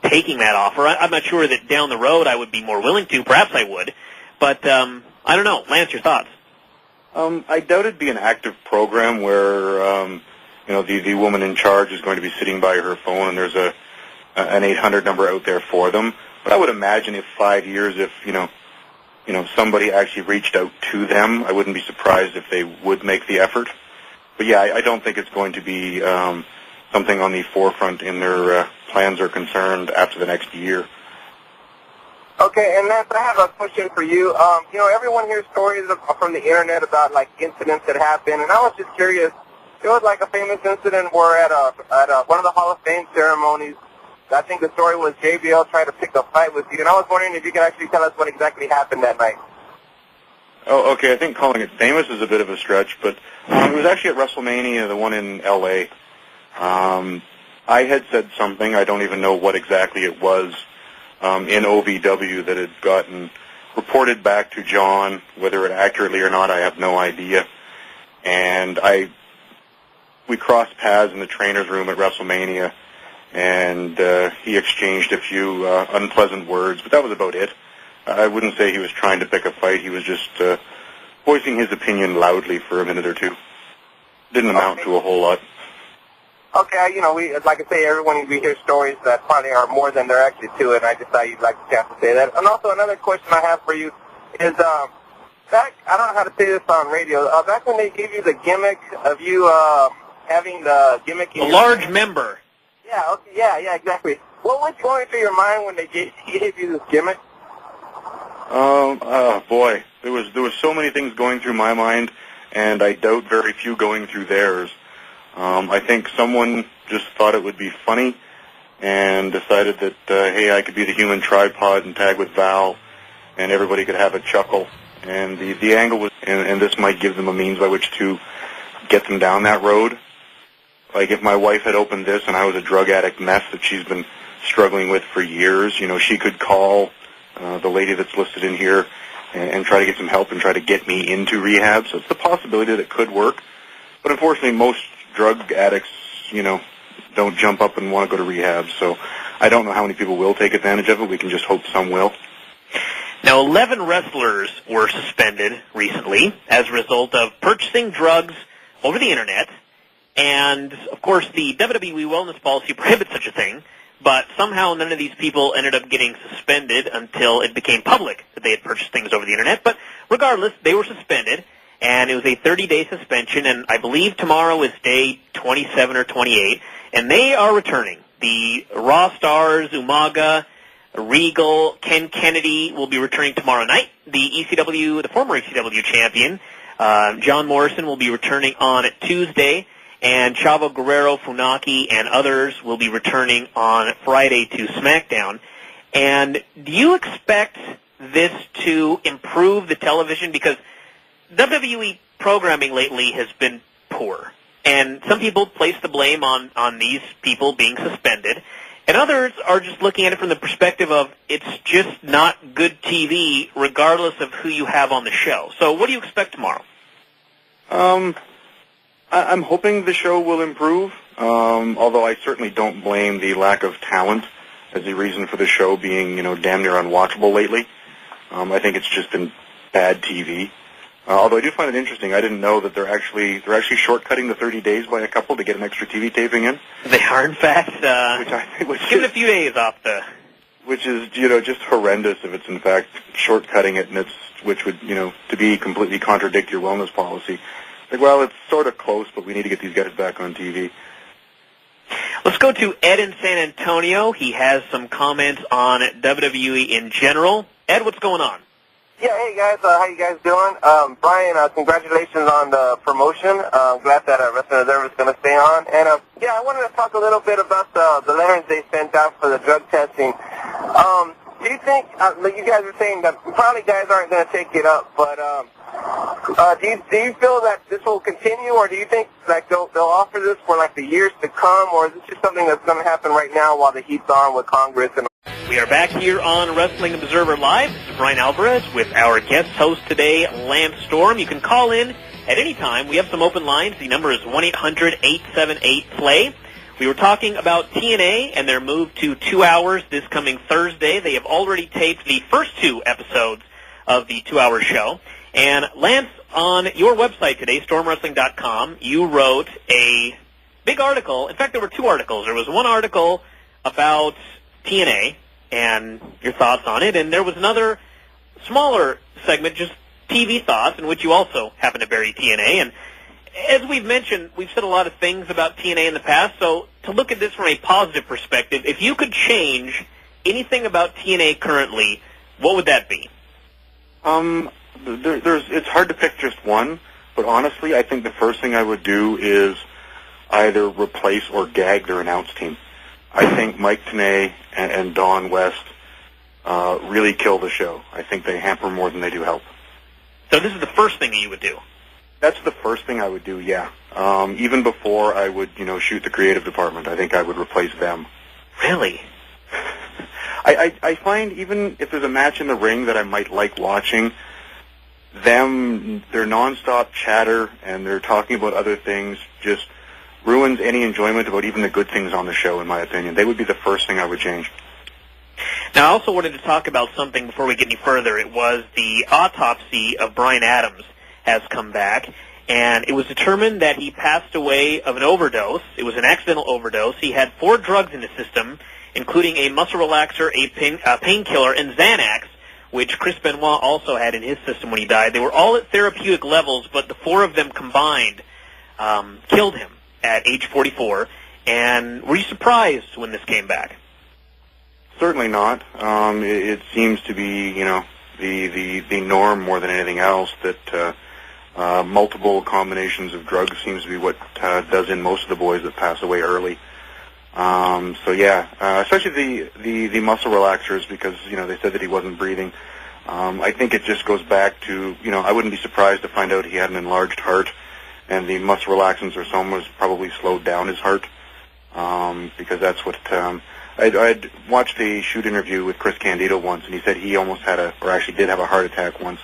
taking that offer. I'm not sure that down the road I would be more willing to. Perhaps I would. But I don't know. Lance, your thoughts? I doubt it'd be an active program where, the woman in charge is going to be sitting by her phone and there's an 800 number out there for them. But I would imagine if 5 years, if, somebody actually reached out to them, I wouldn't be surprised if they would make the effort. But yeah, I don't think it's going to be something on the forefront in their plans are concerned after the next year. Okay, and Lance, I have a question for you. Everyone hears stories from the internet about like incidents that happen, and I was just curious. There was like a famous incident where at one of the Hall of Fame ceremonies, I think the story was JBL tried to pick a fight with you, and I was wondering if you could actually tell us what exactly happened that night. Oh, okay. I think calling it famous is a bit of a stretch, but it was actually at WrestleMania, the one in L.A. I had said something, I don't even know what exactly it was, in OVW that had gotten reported back to John. Whether it accurately or not, I have no idea. And we crossed paths in the trainer's room at WrestleMania, and he exchanged a few unpleasant words, but that was about it. I wouldn't say he was trying to pick a fight. He was just voicing his opinion loudly for a minute or two. Didn't amount to a whole lot. Okay, we, like I say, we hear stories that probably are more than there actually to it, and I just thought you'd like the chance to say that. And also another question I have for you is, back, I don't know how to say this on radio, back when they gave you the gimmick of you having the gimmick in a large member. Yeah, okay, yeah, exactly. What was going through your mind when they gave you this gimmick? Boy, there was so many things going through my mind, and I doubt very few going through theirs. I think someone just thought it would be funny and decided that, hey, I could be the human tripod and tag with Val, and everybody could have a chuckle. And the angle was, and this might give them a means by which to get them down that road. Like if my wife had opened this and I was a drug addict mess that she's been struggling with for years, she could call the lady that's listed in here and try to get some help and try to get me into rehab. So it's the possibility that it could work. But unfortunately, most drug addicts, don't jump up and want to go to rehab. So I don't know how many people will take advantage of it. We can just hope some will. Now, 11 wrestlers were suspended recently as a result of purchasing drugs over the Internet. And, of course, the WWE wellness policy prohibits such a thing, but somehow none of these people ended up getting suspended until it became public that they had purchased things over the Internet. But regardless, they were suspended, and it was a 30-day suspension, and I believe tomorrow is day 27 or 28, and they are returning. The Raw stars, Umaga, Regal, Ken Kennedy will be returning tomorrow night. The former ECW champion, John Morrison, will be returning on Tuesday, and Chavo Guerrero, Funaki, and others will be returning on Friday to SmackDown. And do you expect this to improve the television? Because WWE programming lately has been poor. And some people place the blame on these people being suspended. And others are just looking at it from the perspective of it's just not good TV regardless of who you have on the show. So what do you expect tomorrow? I'm hoping the show will improve, although I certainly don't blame the lack of talent as a reason for the show being, damn near unwatchable lately. I think it's just been bad TV. Although I do find it interesting. I didn't know that they're actually shortcutting the 30 days by a couple to get an extra TV taping in. They are, in fact. Give it a few days off the. Which is, just horrendous if it's in fact shortcutting it, and which would, to be completely contradict your wellness policy. Like, well, it's sort of close, but we need to get these guys back on TV. Let's go to Ed in San Antonio. He has some comments on WWE in general. Ed, what's going on? Yeah, hey guys, how you guys doing? Bryan, congratulations on the promotion. I'm glad that Wrestling Observer is going to stay on. And yeah, I wanted to talk a little bit about the letters they sent out for the drug testing. Do you think, like you guys were saying, that probably guys aren't going to take it up, but do you feel that this will continue, or do you think like they'll offer this for like the years to come, or is this just something that's going to happen right now while the heat's on with Congress and? We are back here on Wrestling Observer Live. This is Bryan Alvarez with our guest host today, Lance Storm. You can call in at any time. We have some open lines. The number is 1-800-878-PLAY. We were talking about TNA and their move to 2 hours this coming Thursday. They have already taped the first 2 episodes of the 2-hour show. And Lance, on your website today, stormwrestling.com, you wrote a big article. In fact, there were 2 articles. There was one article about TNA and your thoughts on it, and there was another smaller segment, just TV thoughts, in which you also happen to bury TNA. And as we've mentioned, we've said a lot of things about TNA in the past, so to look at this from a positive perspective, if you could change anything about TNA currently, what would that be? It's hard to pick just one, but honestly, I think the first thing I would do is either replace or gag their announce team. I think Mike Tenay and Don West really kill the show. I think they hamper more than they do help. So this is the first thing that you would do? That's the first thing I would do, yeah. Even before I would, shoot the creative department, I think I would replace them. Really? I find even if there's a match in the ring that I might like watching, their nonstop chatter and they're talking about other things just ruins any enjoyment about even the good things on the show, in my opinion. They would be the first thing I would change. Now, I also wanted to talk about something before we get any further. It was the autopsy of Bryan Adams has come back, and it was determined that he passed away of an overdose. It was an accidental overdose. He had 4 drugs in his system, including a muscle relaxer, a painkiller, and Xanax, which Chris Benoit also had in his system when he died. They were all at therapeutic levels, but the 4 of them combined killed him at age 44. And were you surprised when this came back? Certainly not. It seems to be, the norm more than anything else that multiple combinations of drugs seems to be what does in most of the boys that pass away early. Especially the muscle relaxers, because they said that he wasn't breathing. I think it just goes back to I wouldn't be surprised to find out he had an enlarged heart, and the muscle relaxants or someone was probably slowed down his heart, because that's what I'd watched a shoot interview with Chris Candido once, and he said he almost had did have a heart attack once,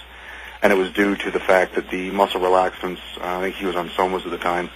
and it was due to the fact that the muscle relaxants, I think he was on Somas at the time,